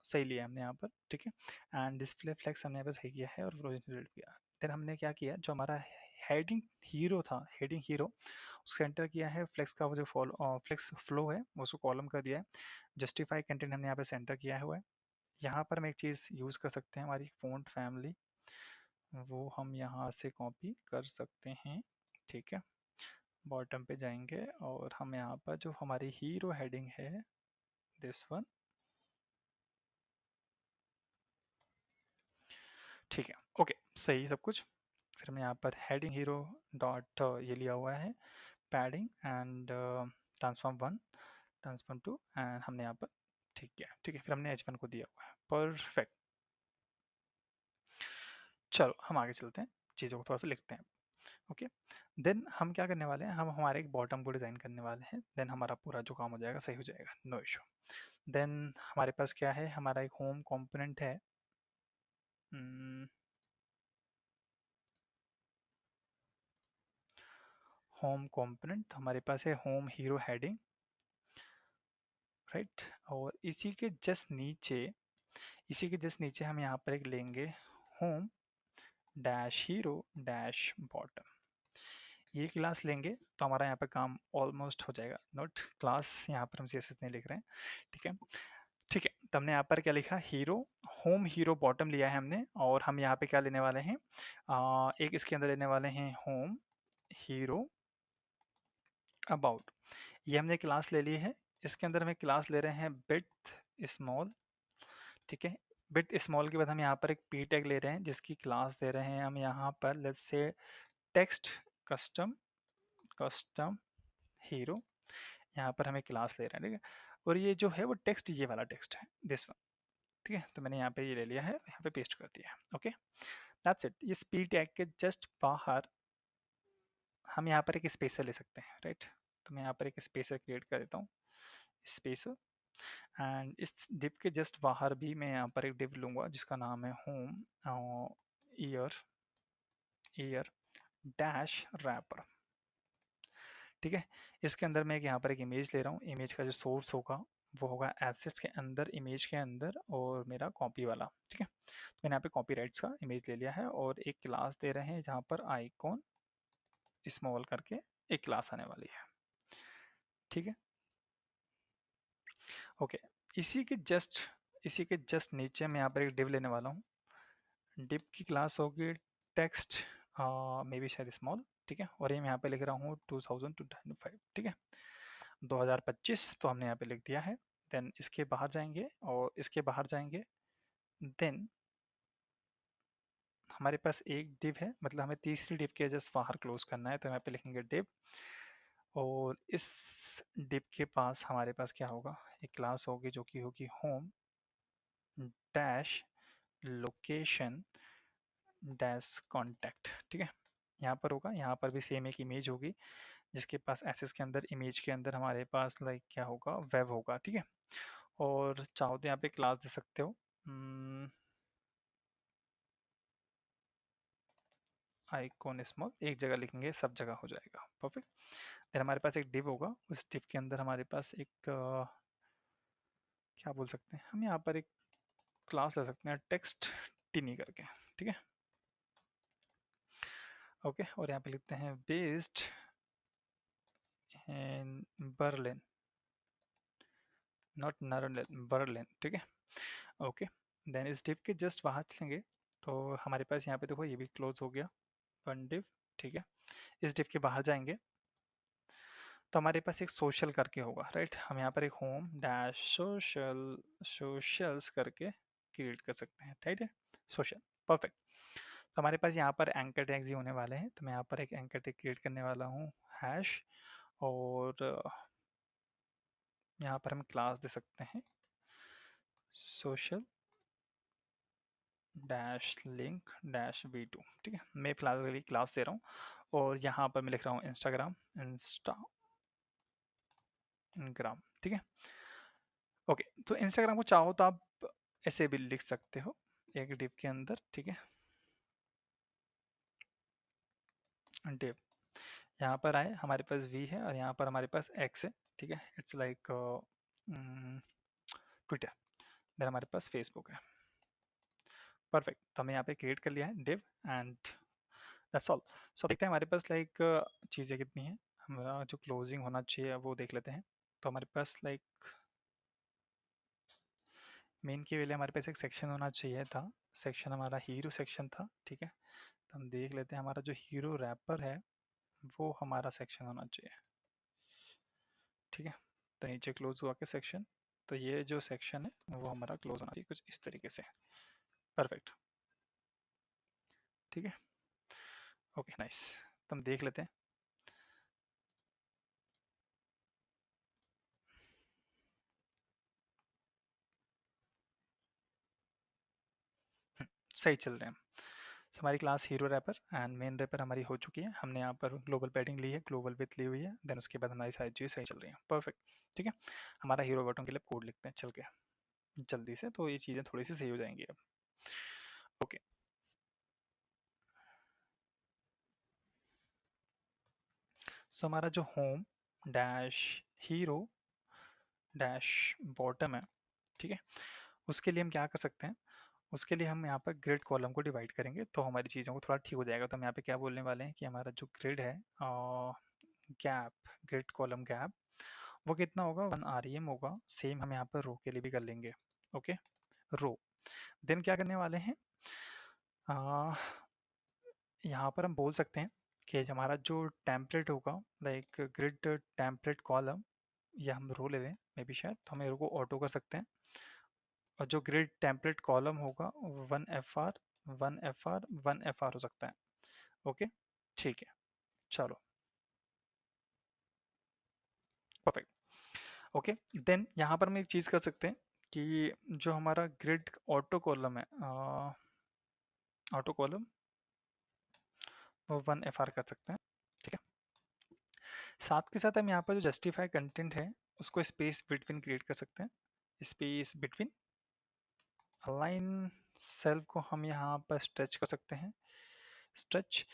सही लिया हमने यहाँ पर, ठीक है, एंड डिस्प्ले फ्लेक्स हमने यहाँ पे सही किया है, और डिलीट किया। देन हमने क्या किया, जो हमारा हेडिंग हीरो था, हेडिंग हीरो उसको एंटर किया है, फ्लेक्स का वो जो फ्लेक्स फ्लो है वो उसको कॉलम कर दिया है, जस्टिफाई कंटेंट हमने यहाँ पे सेंटर किया हुआ है। यहाँ पर हम एक चीज़ यूज़ कर सकते हैं, हमारी फ़ॉन्ट फैमिली, वो हम यहाँ से कॉपी कर सकते हैं, ठीक है, बॉटम पे जाएंगे और हम यहाँ पर जो हमारी हीरो हेडिंग है, दिस वन, ठीक है, ओके, सही सब कुछ। फिर हमने यहाँ पर हेडिंग हीरो डॉट ये लिया हुआ है, padding and transform 1, transform 2, and हमने यहाँ पर ठीक किया, ठीक है, फिर हमने H1 को दिया हुआ है, परफेक्ट। चलो हम आगे चलते हैं, चीज़ों को थोड़ा सा लिखते हैं, ओके। देन हम क्या करने वाले हैं, हम हमारे एक बॉटम को डिज़ाइन करने वाले हैं, देन हमारा पूरा जो काम हो जाएगा सही हो जाएगा, नो इशू। देन हमारे पास क्या है, हमारा एक होम कंपोनेंट है, होम कंपोनेंट हमारे पास है, होम हीरो हेडिंग, राइट, और इसी के जस्ट नीचे हम यहाँ पर एक लेंगे, home dash hero dash bottom, ये क्लास लेंगे तो हमारा यहाँ पे काम ऑलमोस्ट हो जाएगा, नोट क्लास यहाँ पर हम CSS नहीं लिख रहे हैं, ठीक है, ठीक है, तो हमने यहाँ पर क्या लिखा, हीरो होम हीरो बॉटम लिया है हमने, और हम यहाँ पे क्या लेने वाले हैं, एक इसके अंदर लेने वाले हैं होम हीरो अबाउट, ये हमने क्लास ले ली है, इसके अंदर हमें क्लास ले रहे हैं बिट स्मॉल, ठीक है, बिट स्मॉल के बाद हम यहाँ पर एक पी टैग ले रहे हैं जिसकी क्लास दे रहे हैं हम यहाँ पर, let's say text custom custom hero, यहाँ पर हमें क्लास ले रहे हैं, ठीक है, और ये जो है वो टेक्स्ट, ये वाला टेक्स्ट है, दिस वन, ठीक है, तो मैंने यहाँ पे ये ले लिया है, यहाँ पे पेस्ट कर दिया है, ओके, दैट्स इट। इस पी टैग के जस्ट बाहर हम यहाँ पर एक स्पेसर ले सकते हैं, राइट, तो मैं यहाँ पर एक स्पेसर क्रिएट कर देता हूँ, स्पेसर, एंड इस डिव के जस्ट बाहर भी मैं यहाँ पर एक डिव लूँगा जिसका नाम है home year year dash wrapper, ठीक है, इसके अंदर मैं यहाँ पर एक इमेज ले रहा हूँ, इमेज का जो सोर्स होगा वो होगा एसेट्स के अंदर, इमेज के अंदर, और मेरा कॉपी वाला, ठीक है, तो मैंने यहाँ पे कॉपी राइट्स का इमेज ले लिया है, और एक क्लास दे रहे हैं जहाँ पर आइकॉन स्मॉल करके एक क्लास आने वाली है, ठीक है, ओके। इसी के जस्ट नीचे मैं यहाँ पर एक डिव लेने वाला हूँ, डिव की क्लास होगी टेक्स्ट, मे बी शायद स्मॉल, ठीक है, और ये मैं यहाँ पे लिख रहा हूँ 2025, ठीक है, 2025, तो हमने यहाँ पे लिख दिया है। देन इसके बाहर जाएंगे और इसके बाहर जाएंगे, देन हमारे पास एक डिव है, मतलब हमें तीसरी डिव के जस्ट बाहर क्लोज करना है, तो यहाँ पे लिखेंगे डिव, और इस डिव के पास हमारे पास क्या होगा, एक क्लास होगी जो कि होगी home dash location dash contact, ठीक है। यहाँ पर होगा, यहाँ पर भी सेम एक इमेज होगी जिसके पास एसेस के अंदर, इमेज के अंदर हमारे पास लाइक क्या होगा, वेब होगा, ठीक है। और चाहो तो यहाँ पे क्लास दे सकते हो, आइकॉन स्मॉल, एक जगह लिखेंगे सब जगह हो जाएगा, परफेक्ट। फिर हमारे पास एक डिव होगा, उस डिव के अंदर हमारे पास एक क्या बोल सकते हैं हम, यहाँ पर एक क्लास ले सकते हैं टेक्स्ट टिनी करके, ठीक है। ओके, और यहाँ पे लिखते हैं based in Berlin, not Nerlin, Berlin, ठीक है। ओके, देन इस डिव के जस्ट बाहर चलेंगे तो हमारे पास यहाँ पे देखो ये भी क्लोज हो गया, वन डिव, ठीक है। इस डिव के बाहर जाएंगे तो हमारे पास एक सोशल करके होगा, राइट। हम यहाँ पर एक होम डैश सोशल सोशल्स करके क्रिएट कर सकते हैं, राइट है, सोशल, परफेक्ट। तो हमारे पास यहाँ पर एंकर टैग्स ही होने वाले हैं, तो मैं यहाँ पर एक एंकर टैग क्रिएट करने वाला हूँ, हैश, और यहाँ पर हम क्लास दे सकते हैं social dash link dash v2, ठीक है। मैं फिलहाल के लिए क्लास दे रहा हूँ, और यहाँ पर मैं लिख रहा हूँ इंस्टाग्राम, इंस्टाग्राम, ठीक है। ओके, तो इंस्टाग्राम को चाहो तो आप ऐसे भी लिख सकते हो एक डिव के अंदर, ठीक है। डिव, यहाँ पर आए हमारे पास वी है और यहाँ पर हमारे पास एक्स है, ठीक है। इट्स लाइक ट्विटर, देन हमारे पास फेसबुक है, परफेक्ट। तो हमने यहाँ पे क्रिएट कर लिया है डिव, एंड दैट्स ऑल। सो देखते हैं हमारे पास लाइक चीज़ें कितनी हैं, हमारा जो क्लोजिंग होना चाहिए वो देख लेते हैं। तो हमारे पास लाइक मेन के लिए हमारे पास एक सेक्शन होना चाहिए था, सेक्शन हमारा हीरो सेक्शन था, ठीक है। तो हम देख लेते हैं हमारा जो हीरो रैपर है वो हमारा सेक्शन होना चाहिए, ठीक है। तो नीचे क्लोज हुआ के सेक्शन, तो ये जो सेक्शन है वो हमारा क्लोज होना चाहिए कुछ इस तरीके से, परफेक्ट, ठीक है। ओके नाइस, तो हम देख लेते हैं। सही चल रहे हैं। So, हमारी class hero wrapper and main wrapper हमारी हो चुकी है, हमने यहाँ पर ग्लोबल पैडिंग ली है, ग्लोबल विथ ली हुई है, देन उसके बाद हमारी सारी चीज़ें सही चल रही हैं, परफेक्ट, ठीक है। हमारा हीरो बटन के लिए कोड लिखते हैं चल के जल्दी से, तो ये चीज़ें थोड़ी सी सही हो जाएंगी अब। ओके, सो हमारा जो home dash hero dash bottom है, ठीक है, उसके लिए हम क्या कर सकते हैं, उसके लिए हम यहाँ पर ग्रिड कॉलम को डिवाइड करेंगे तो हमारी चीज़ों को थोड़ा ठीक हो जाएगा। तो हम यहाँ पे क्या बोलने वाले हैं कि हमारा जो ग्रिड है गैप, ग्रिड कॉलम गैप, वो कितना होगा, 1 REM होगा। सेम हम यहाँ पर रो के लिए भी कर लेंगे, ओके, रो। देन क्या करने वाले हैं, आ, यहाँ पर हम बोल सकते हैं कि हमारा जो टेम्पलेट होगा लाइक ग्रिड टेम्पलेट कॉलम, या हम रो ले लें मे बी, शायद तो हम रो को ऑटो कर सकते हैं, और जो ग्रिड टेम्पलेट कॉलम होगा 1FR 1FR 1FR हो सकता है, ओके, ठीक है, चलो, परफेक्ट। ओके, देन यहाँ पर हम एक चीज़ कर सकते हैं कि जो हमारा ग्रिड ऑटो कॉलम है, ऑटो कॉलम वो 1FR कर सकते हैं, ठीक है। साथ के साथ हम यहाँ पर जो जस्टिफाई कंटेंट है उसको स्पेस बिटवीन क्रिएट कर सकते हैं, स्पेस बिटवीन, अलाइन सेल को हम यहाँ पर स्ट्रेच कर सकते हैं, स्ट्रेच,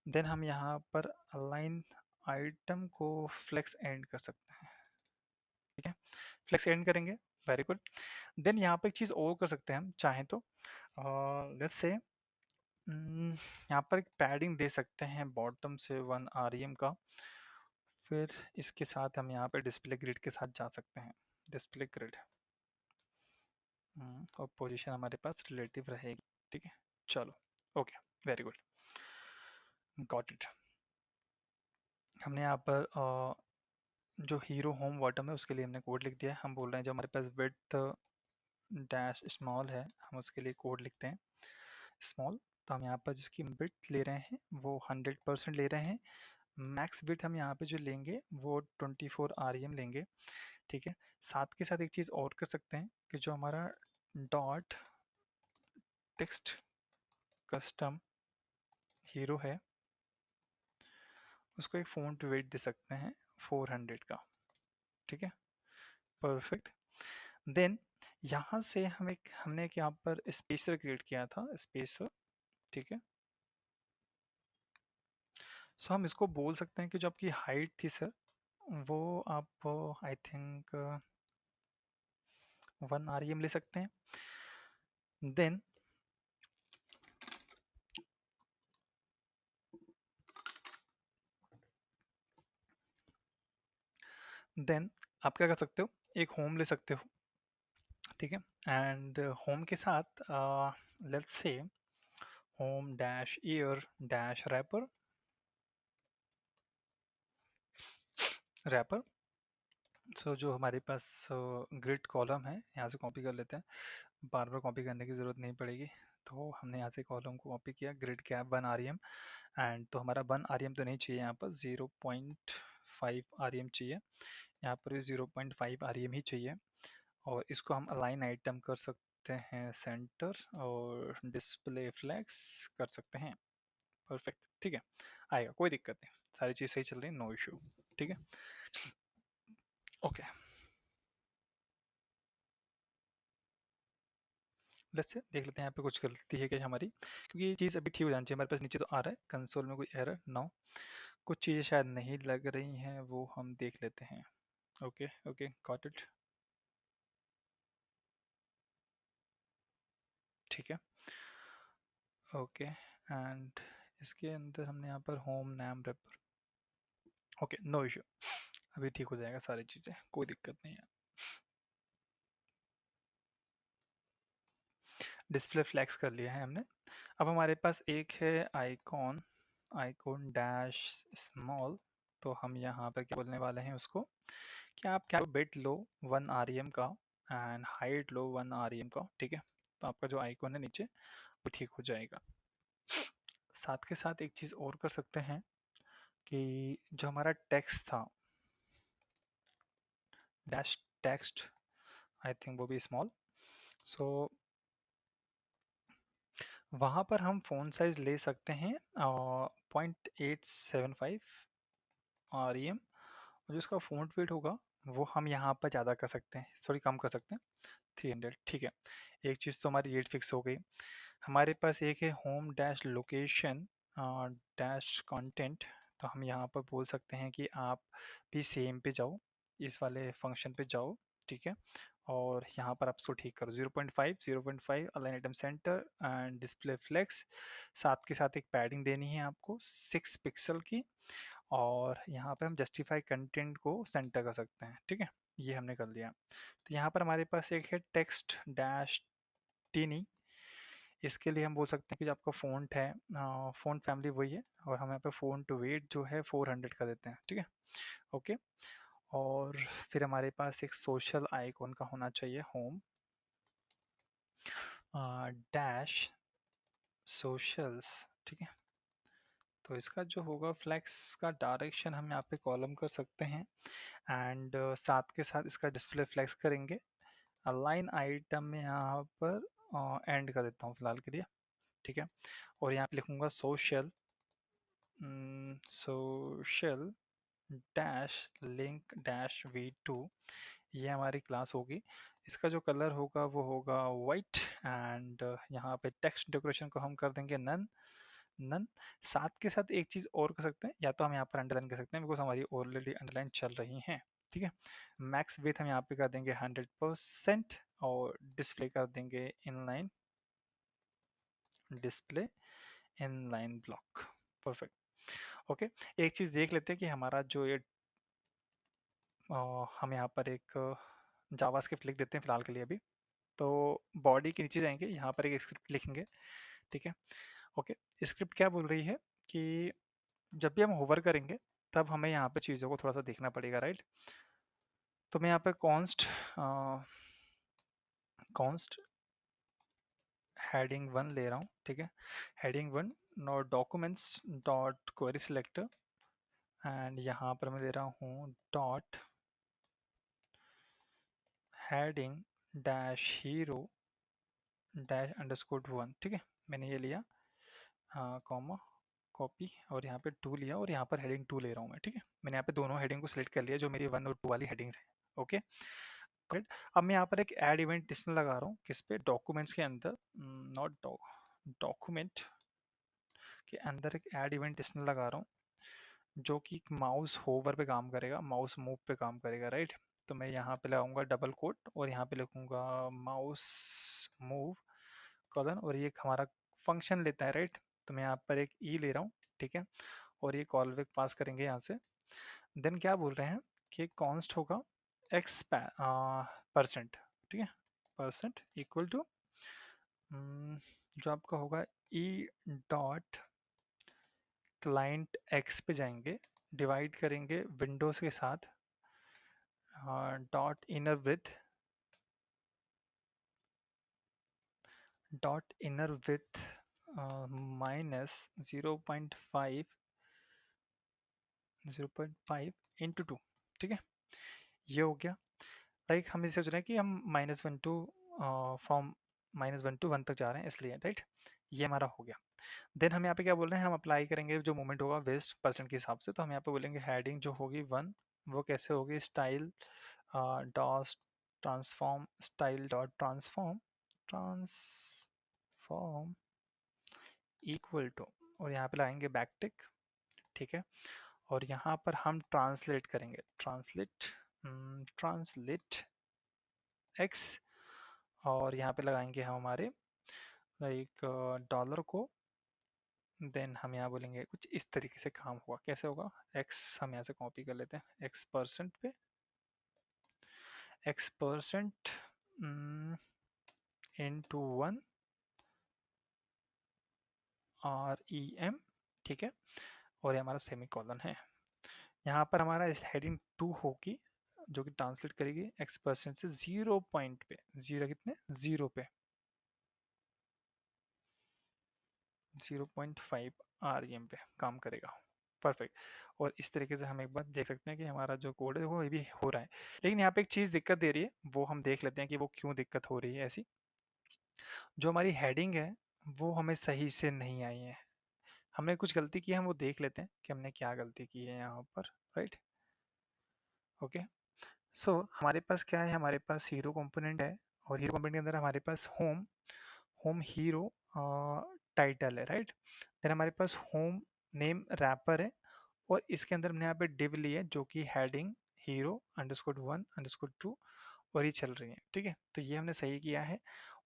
देन हम यहाँ पर अलाइन आइटम को फ्लेक्स एंड कर सकते हैं, ठीक है, फ्लेक्स एंड करेंगे, वेरी गुड। देन यहाँ पे एक चीज़ और कर सकते हैं हम चाहें तो, लेट्स से यहाँ पर एक पैडिंग दे सकते हैं बॉटम से 1 REM का, फिर इसके साथ हम यहाँ पे डिस्प्ले ग्रिड के साथ जा सकते हैं, डिस्प्ले ग्रिड, और पोजीशन हमारे पास रिलेटिव रहेगी, ठीक है, चलो, okay, very good, got it. हमने यहाँ पर जो हीरो होम बॉटम है उसके लिए हमने कोड लिख दिया है। हम बोल रहे हैं जो हमारे पास विड्थ डैश स्मॉल है हम उसके लिए कोड लिखते हैं स्मॉल। तो हम यहाँ पर जिसकी बिट ले रहे हैं वो 100% ले रहे हैं, मैक्स बिट हम यहाँ पे जो लेंगे वो 24 REM लेंगे, ठीक है। साथ के साथ एक चीज़ और कर सकते हैं कि जो हमारा डॉट टेक्स्ट कस्टम हीरो है, उसको एक फ़ॉन्ट वेट दे सकते हैं 400 का, ठीक है, परफेक्ट। देन यहाँ से हमने एक यहाँ पर स्पेसर क्रिएट किया था, स्पेसर, ठीक है। सो हम इसको बोल सकते हैं कि जो आपकी हाइट थी सर, वो आप आई थिंक 1 आरईएम ले सकते हैं। देन आप क्या कर सकते हो, एक होम ले सकते हो, ठीक है। एंड होम के साथ let's say home dash year dash wrapper, wrapper. So जो हमारे पास ग्रिड कॉलम है, यहाँ से कॉपी कर लेते हैं, बार बार कॉपी करने की ज़रूरत नहीं पड़ेगी। तो हमने यहाँ से कॉलम को कॉपी किया, ग्रिड कैप 1 आरईएम, एंड तो हमारा 1 आरईएम तो नहीं चाहिए, यहाँ पर 0.5 आरईएम चाहिए, यहाँ पर भी 0.5 आरईएम ही चाहिए। और इसको हम अलाइन आइटम कर सकते हैं सेंटर, और डिस्प्ले फ्लैक्स कर सकते हैं, परफेक्ट, ठीक है, आएगा, कोई दिक्कत नहीं, सारी चीज़ सही चल रही है, नो इशू, ठीक है, ओके। लेट्स से देख लेते हैं यहाँ पे कुछ गलती है क्या हमारी, क्योंकि ये चीज़ अभी ठीक हो जानी चाहिए, हमारे पास नीचे तो आ रहा है कंसोल में कोई एरर नो, कुछ चीज़ें शायद नहीं लग रही हैं, वो हम देख लेते हैं। ओके ओके, गॉट इट, ठीक है, ओके। एंड इसके अंदर हमने यहाँ पर होम नाम रेपर, ओके, नो इशू, अभी ठीक हो जाएगा सारी चीज़ें, कोई दिक्कत नहीं है। डिस्प्ले फ्लैक्स कर लिया है हमने। अब हमारे पास एक है आइकॉन, आइकॉन डैश स्मॉल, तो हम यहाँ पर क्या बोलने वाले हैं उसको, कि आप क्या बिट लो 1 आरईएम का, एंड हाइट लो 1 आरईएम का, ठीक है। तो आपका जो आइकॉन है नीचे वो ठीक हो जाएगा। साथ के साथ एक चीज़ और कर सकते हैं कि जो हमारा टेक्स्ट था, डैश टेक्स्ट, आई थिंक वो भी स्मॉल, सो वहाँ पर हम फ़ॉन्ट साइज़ ले सकते हैं 0.875 आरईएम, और जो उसका फ़ॉन्ट वेट होगा वो हम यहाँ पर ज़्यादा कर सकते हैं, सॉरी कम कर सकते हैं, 300, ठीक है। एक चीज़ तो हमारी रेट फिक्स हो गई। हमारे पास एक है home dash location dash content, तो हम यहाँ पर बोल सकते हैं कि आप भी सेम पे जाओ, इस वाले फंक्शन पे जाओ, ठीक है, और यहाँ पर आप इसको ठीक करो 0.5 align item centre and display flex, साथ के साथ एक पैडिंग देनी है आपको 6 पिक्सल की, और यहाँ पे हम जस्टिफाई कंटेंट को सेंटर कर सकते हैं, ठीक है, ये हमने कर लिया। तो यहाँ पर हमारे पास एक है टेक्स्ट डैश टीनी, इसके लिए हम बोल सकते हैं कि जो आपका फ़ॉन्ट है, फ़ॉन्ट फैमिली वही है, और हम यहाँ पे फ़ॉन्ट वेट जो है 400 का देते हैं, ठीक है, ओके। और फिर हमारे पास एक सोशल आइकॉन का होना चाहिए, होम डैश सोशल्स, ठीक है। तो इसका जो होगा फ्लैक्स का डायरेक्शन हम यहाँ पे कॉलम कर सकते हैं, एंड साथ के साथ इसका डिस्प्ले फ्लैक्स करेंगे, अलाइन आइटम में यहाँ पर एंड कर देता हूँ फिलहाल के लिए, ठीक है। और यहाँ पे लिखूंगा social, social dash link dash v2, ये हमारी क्लास होगी। इसका जो कलर होगा वो होगा वाइट, एंड यहाँ पे टेक्स्ट डेकोरेशन को हम कर देंगे नन, नन। साथ के साथ एक चीज़ और कर सकते हैं, या तो हम यहाँ पर अंडरलाइन कर सकते हैं, बिकॉज हमारी ऑलरेडी अंडरलाइन चल रही हैं, ठीक है। मैक्स विथ हम यहाँ पे कर देंगे 100%, और डिस्प्ले कर देंगे inline, display inline block, perfect, okay. एक चीज़ देख लेते हैं कि हमारा जो ये हम यहाँ पर एक जावास्क्रिप्ट लिख देते हैं फिलहाल के लिए अभी। तो बॉडी के नीचे जाएंगे, यहाँ पर एक स्क्रिप्ट लिखेंगे, ठीक है, ओके। स्क्रिप्ट क्या बोल रही है कि जब भी हम होवर करेंगे तब हमें यहाँ पे चीज़ों को थोड़ा सा देखना पड़ेगा, राइट। तो मैं यहाँ पे कॉन्स्ट कॉन्स्ट हेडिंग 1 ले रहा हूँ, ठीक है, heading 1 note documents dot query selector, and यहाँ पर मैं ले रहा हूँ dot heading dash hero dash underscore 1, ठीक है, मैंने ये लिया, कॉमा, कॉपी, और यहाँ पे 2 लिया, और यहाँ पर हेडिंग 2 ले रहा हूँ मैं, ठीक है। मैंने यहाँ पे दोनों हेडिंग को सिलेक्ट कर लिया जो मेरी 1 और 2 वाली हेडिंग्स हैं। Okay, right. अब मैं यहाँ पर एक ऐड इवेंट लिस्टनर लगा रहा हूँ, किस पे, डॉक्यूमेंट्स के अंदर, नॉट डॉक्यूमेंट के अंदर एक ऐड इवेंट लिस्टनर लगा रहा हूँ जो कि माउस होवर पे काम करेगा, माउस मूव पे काम करेगा, राइट। तो मैं यहाँ पे लगाऊंगा डबल कोट, और यहाँ पे लिखूंगा माउस मूव कॉलन, और ये एक हमारा फंक्शन लेता है, राइट। तो मैं यहाँ पर एक ई ले रहा हूँ, ठीक है, और ये कॉलबैक पास करेंगे यहाँ से। देन क्या बोल रहे हैं कि कॉन्स्ट होगा एक्स परसेंट, ठीक है, परसेंट इक्वल टू, जो आपका होगा ई डॉट क्लाइंट एक्स पे जाएंगे, डिवाइड करेंगे विंडोज के साथ, dot inner with, dot inner with minus 0.5, 0.5 into 2, ठीक है, ये हो गया। लाइक हम इसे सोच रहे हैं कि हम -1 टू फ्रॉम -1 टू 1 तक जा रहे हैं, इसलिए, राइट, ये हमारा हो गया। देन हम यहाँ पे क्या बोल रहे हैं, हम अप्लाई करेंगे जो मूवमेंट होगा वेस्ट परसेंट के हिसाब से, तो हम यहाँ पे बोलेंगे हेडिंग जो होगी 1, वो कैसे होगी, style dot transform, style dot transform, transform equal to, और यहाँ पे लगाएंगे बैकटिक, ठीक है, और यहाँ पर हम ट्रांसलेट करेंगे, ट्रांसलेट, ट्रांसलेट एक्स, और यहाँ पे लगाएंगे हम हमारे लाइक डॉलर को। देन हम यहाँ बोलेंगे कुछ इस तरीके से काम हुआ, कैसे होगा, एक्स हम यहाँ से कॉपी कर लेते हैं, एक्स परसेंट पे, X percent into 1 R E M, ठीक है, और ये हमारा सेमी कॉलन है। यहाँ पर हमारा इस हेडिंग 2 होगी जो कि ट्रांसलेट करेगी एक्स परसेंट से 0 पॉइंट पे, जीरो कितने, 0 पे, 0.5 आर ई एम पे काम करेगा, परफेक्ट। और इस तरीके से हम एक बार देख सकते हैं कि हमारा जो कोड है वो ये भी हो रहा है। लेकिन यहाँ पे एक चीज़ दिक्कत दे रही है, वो हम देख लेते हैं कि वो क्यों दिक्कत हो रही है ऐसी। जो हमारी हेडिंग है वो हमें सही से नहीं आई है, हमने कुछ गलती की है, हम वो देख लेते हैं कि हमने क्या गलती की है यहाँ पर, राइट। ओके, सो हमारे पास क्या है, हमारे पास हीरो कंपोनेंट है, और हीरो कंपोनेंट के अंदर हमारे पास होम, होम हीरो टाइटल है, राइट। देन हमारे पास होम नेम रैपर है, और इसके अंदर हमने यहाँ पे डिव ली है जो कि हेडिंग हीरो अंडरस्कोर 1 अंडरस्कोर 2, और ये चल रही है, ठीक है। तो ये हमने सही किया है,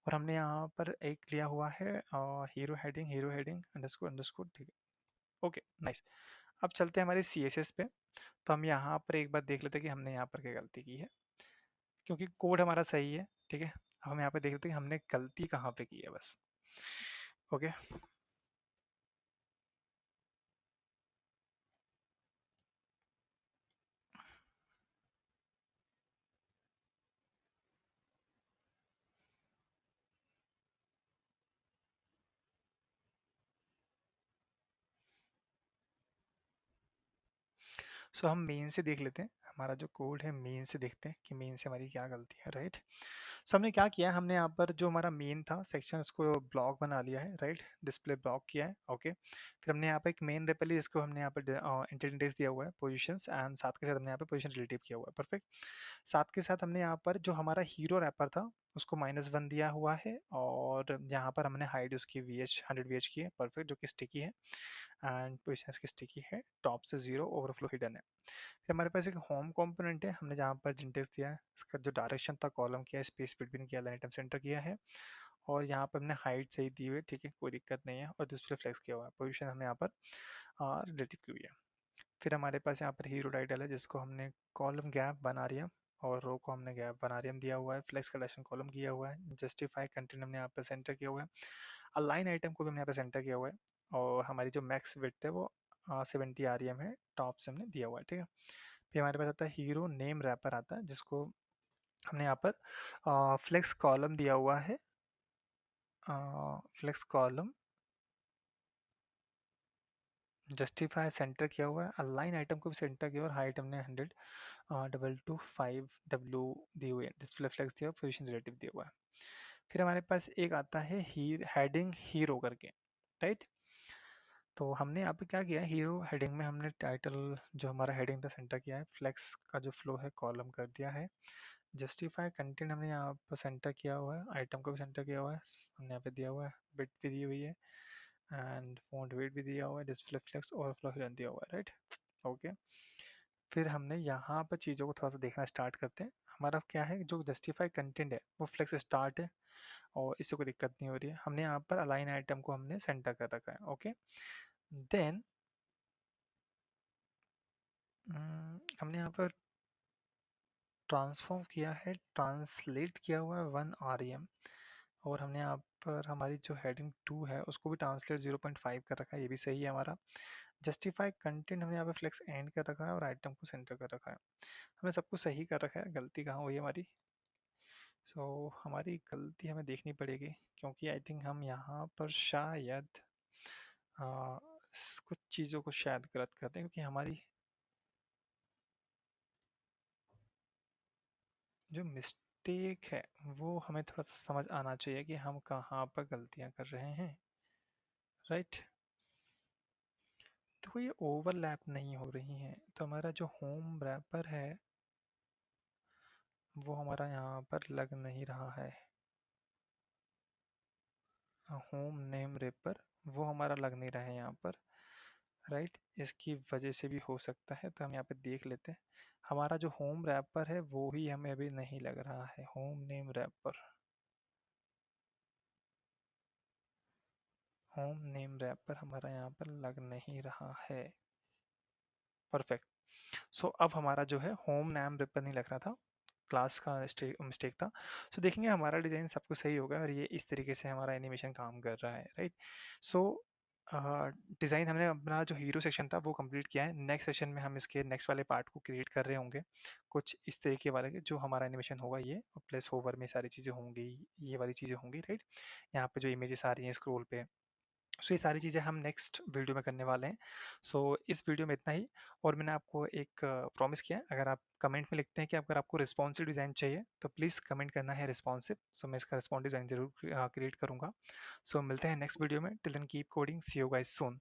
और हमने यहाँ पर एक लिया हुआ है हीरो हेडिंग अंडरस्कोर अंडरस्कोर, ठीक है, ओके, नाइस। अब चलते हैं हमारे CSS पे। तो हम यहाँ पर एक बार देख लेते हैं कि हमने यहाँ पर क्या गलती की है, क्योंकि कोड हमारा सही है, ठीक है। अब हम यहाँ पे देख लेते हैं कि हमने गलती कहाँ पे की है, बस। ओके, सो हम मेन से देख लेते हैं, हमारा जो कोड है मेन से देखते हैं कि मेन से हमारी क्या गलती है, राइट। सो हमने क्या किया, हमने यहाँ पर जो हमारा मेन था सेक्शन उसको ब्लॉक बना लिया है, राइट, डिस्प्ले ब्लॉक किया है, ओके। फिर हमने यहाँ पे एक मेन रेपल है जिसको हमने यहाँ पर इंडेक्स दिया हुआ है पोजीशंस, एंड साथ के साथ हमने यहाँ पे पोजीशन रिलेटिव किया हुआ है, परफेक्ट। साथ के साथ हमने यहाँ पर जो हमारा हीरो रैपर था उसको -1 दिया हुआ है, और यहाँ पर हमने हाइड उसकी VH 100 VH की है, परफेक्ट, जो कि स्टिकी है, एंड पोजीशंस की स्टिकी है, टॉप से 0, ओवरफ्लो हिडन है। फिर हमारे पास एक होम कंपोनेंट है, हमने जहाँ पर जिंटेक्स दिया है, इसका जो डायरेक्शन था कॉलम किया है, स्पेस बिटवीन किया, लाइन आइटम सेंटर किया है, और यहाँ पर हमने हाइट सही दी हुई है, ठीक है, कोई दिक्कत नहीं है, और डिस्प्ले फ्लेक्स किया हुआ है, पोजीशन हमने यहाँ पर रिलेटिव की हुई है। फिर हमारे पास यहाँ पर हीरो टाइटल है जिसको हमने कॉलम गैप बना रही, और रो को हमने गैप बना रही दिया हुआ है, फ्लेक्स कलेक्शन कॉलम किया हुआ है, जस्टिफाई कंटेंट हमने यहाँ पर सेंटर किया हुआ है, अलाइन आइटम को भी हमने यहाँ पे सेंटर किया हुआ है, और हमारी जो मैक्स विड्थ है वो 70 REM है, टॉप से हमने दिया हुआ है, ठीक है। फिर हमारे पास आता है हीरो नेम रैपर आता है जिसको हमने यहाँ पर फ्लेक्स कॉलम दिया हुआ है, फ्लेक्स कॉलम जस्टिफाई सेंटर किया हुआ है, अलाइन आइटम को भी सेंटर किया हुआ है, हाइट हमने 100 225 W दी हुई है, डिस्प्ले फ्लेक्स दिया हुआ है, पोजीशन रिलेटिव दिया हुआ है। फिर हमारे पास एक आता है हेडिंग हीरो करके, राइट। तो हमने यहाँ पे क्या किया है, हीरो हेडिंग में हमने टाइटल जो हमारा हेडिंग था सेंटर किया है, फ्लेक्स का जो फ्लो है कॉलम कर दिया है, जस्टिफाई कंटेंट हमने यहाँ पर सेंटर किया हुआ है, आइटम को भी सेंटर किया हुआ है, हमने यहाँ पे दिया हुआ है, बिट भी दी हुई है, एंड फॉन्ट वेट भी दिया हुआ है, डिस्प्ले फ्लेक्स और फ्लो हिडन दिया हुआ है, राइट। ओके। फिर हमने यहाँ पर चीज़ों को थोड़ा सा देखना स्टार्ट करते हैं। हमारा क्या है, जो जस्टिफाई कंटेंट है वो फ्लेक्स स्टार्ट है और इससे कोई दिक्कत नहीं हो रही है। हमने यहाँ पर अलाइन आइटम को हमने सेंटर कर रखा है। ओके। देन हमने यहाँ पर ट्रांसफॉर्म किया है, ट्रांसलेट किया हुआ है 1 rem, और हमने यहाँ पर हमारी जो हेडिंग 2 है उसको भी ट्रांसलेट 0.5 कर रखा है, ये भी सही है हमारा। जस्टिफाई कंटेंट हमने यहाँ पे फ्लेक्स एंड कर रखा है और आइटम को सेंटर कर रखा है। हमें सब कुछ सही कर रखा है, गलती कहाँ हुई है हमारी। हमारी गलती हमें देखनी पड़ेगी, क्योंकि आई थिंक हम यहाँ पर शायद आ, कुछ चीज़ों को शायद गलत करते हैं, क्योंकि हमारी जो मिस्टेक है वो हमें थोड़ा सा समझ आना चाहिए कि हम कहाँ पर गलतियाँ कर रहे हैं, राइट। तो ये ओवरलैप नहीं हो रही हैं, तो हमारा जो होम रैपर है वो हमारा यहाँ पर लग नहीं रहा है। होम नेम रेपर वो हमारा लग नहीं रहा है यहाँ पर, राइट। इसकी वजह से भी हो सकता है, तो हम यहाँ पे देख लेते हैं। हमारा जो होम रैपर है वो ही हमें अभी नहीं लग रहा है, home name wrapper, home name wrapper हमारा यहाँ पर लग नहीं रहा है। परफेक्ट। अब हमारा जो है होम नेम रैपर नहीं लग रहा था, क्लास का मिस्टेक था। देखेंगे हमारा डिज़ाइन सब कुछ सही होगा और ये इस तरीके से हमारा एनिमेशन काम कर रहा है, राइट। सो डिज़ाइन हमने अपना जो हीरो सेक्शन था वो कंप्लीट किया है। नेक्स्ट सेशन में हम इसके नेक्स्ट वाले पार्ट को क्रिएट कर रहे होंगे, कुछ इस तरीके वाले के जो हमारा एनिमेशन होगा ये, और प्लस होवर में सारी चीज़ें होंगी, ये वाली चीज़ें होंगी, राइट। यहाँ पे जो इमेजेस आ रही हैं स्क्रोल पे, ये सारी चीज़ें हम नेक्स्ट वीडियो में करने वाले हैं। इस वीडियो में इतना ही। और मैंने आपको एक प्रॉमिस किया है, अगर आप कमेंट में लिखते हैं कि अगर आपको रिस्पॉन्सिव डिज़ाइन चाहिए तो प्लीज़ कमेंट करना है रिस्पॉन्सिव। मैं इसका रिस्पॉन्सिव डिज़ाइन ज़रूर क्रिएट करूँगा। मिलते हैं नेक्स्ट वीडियो में। Till then keep coding, see you guys soon.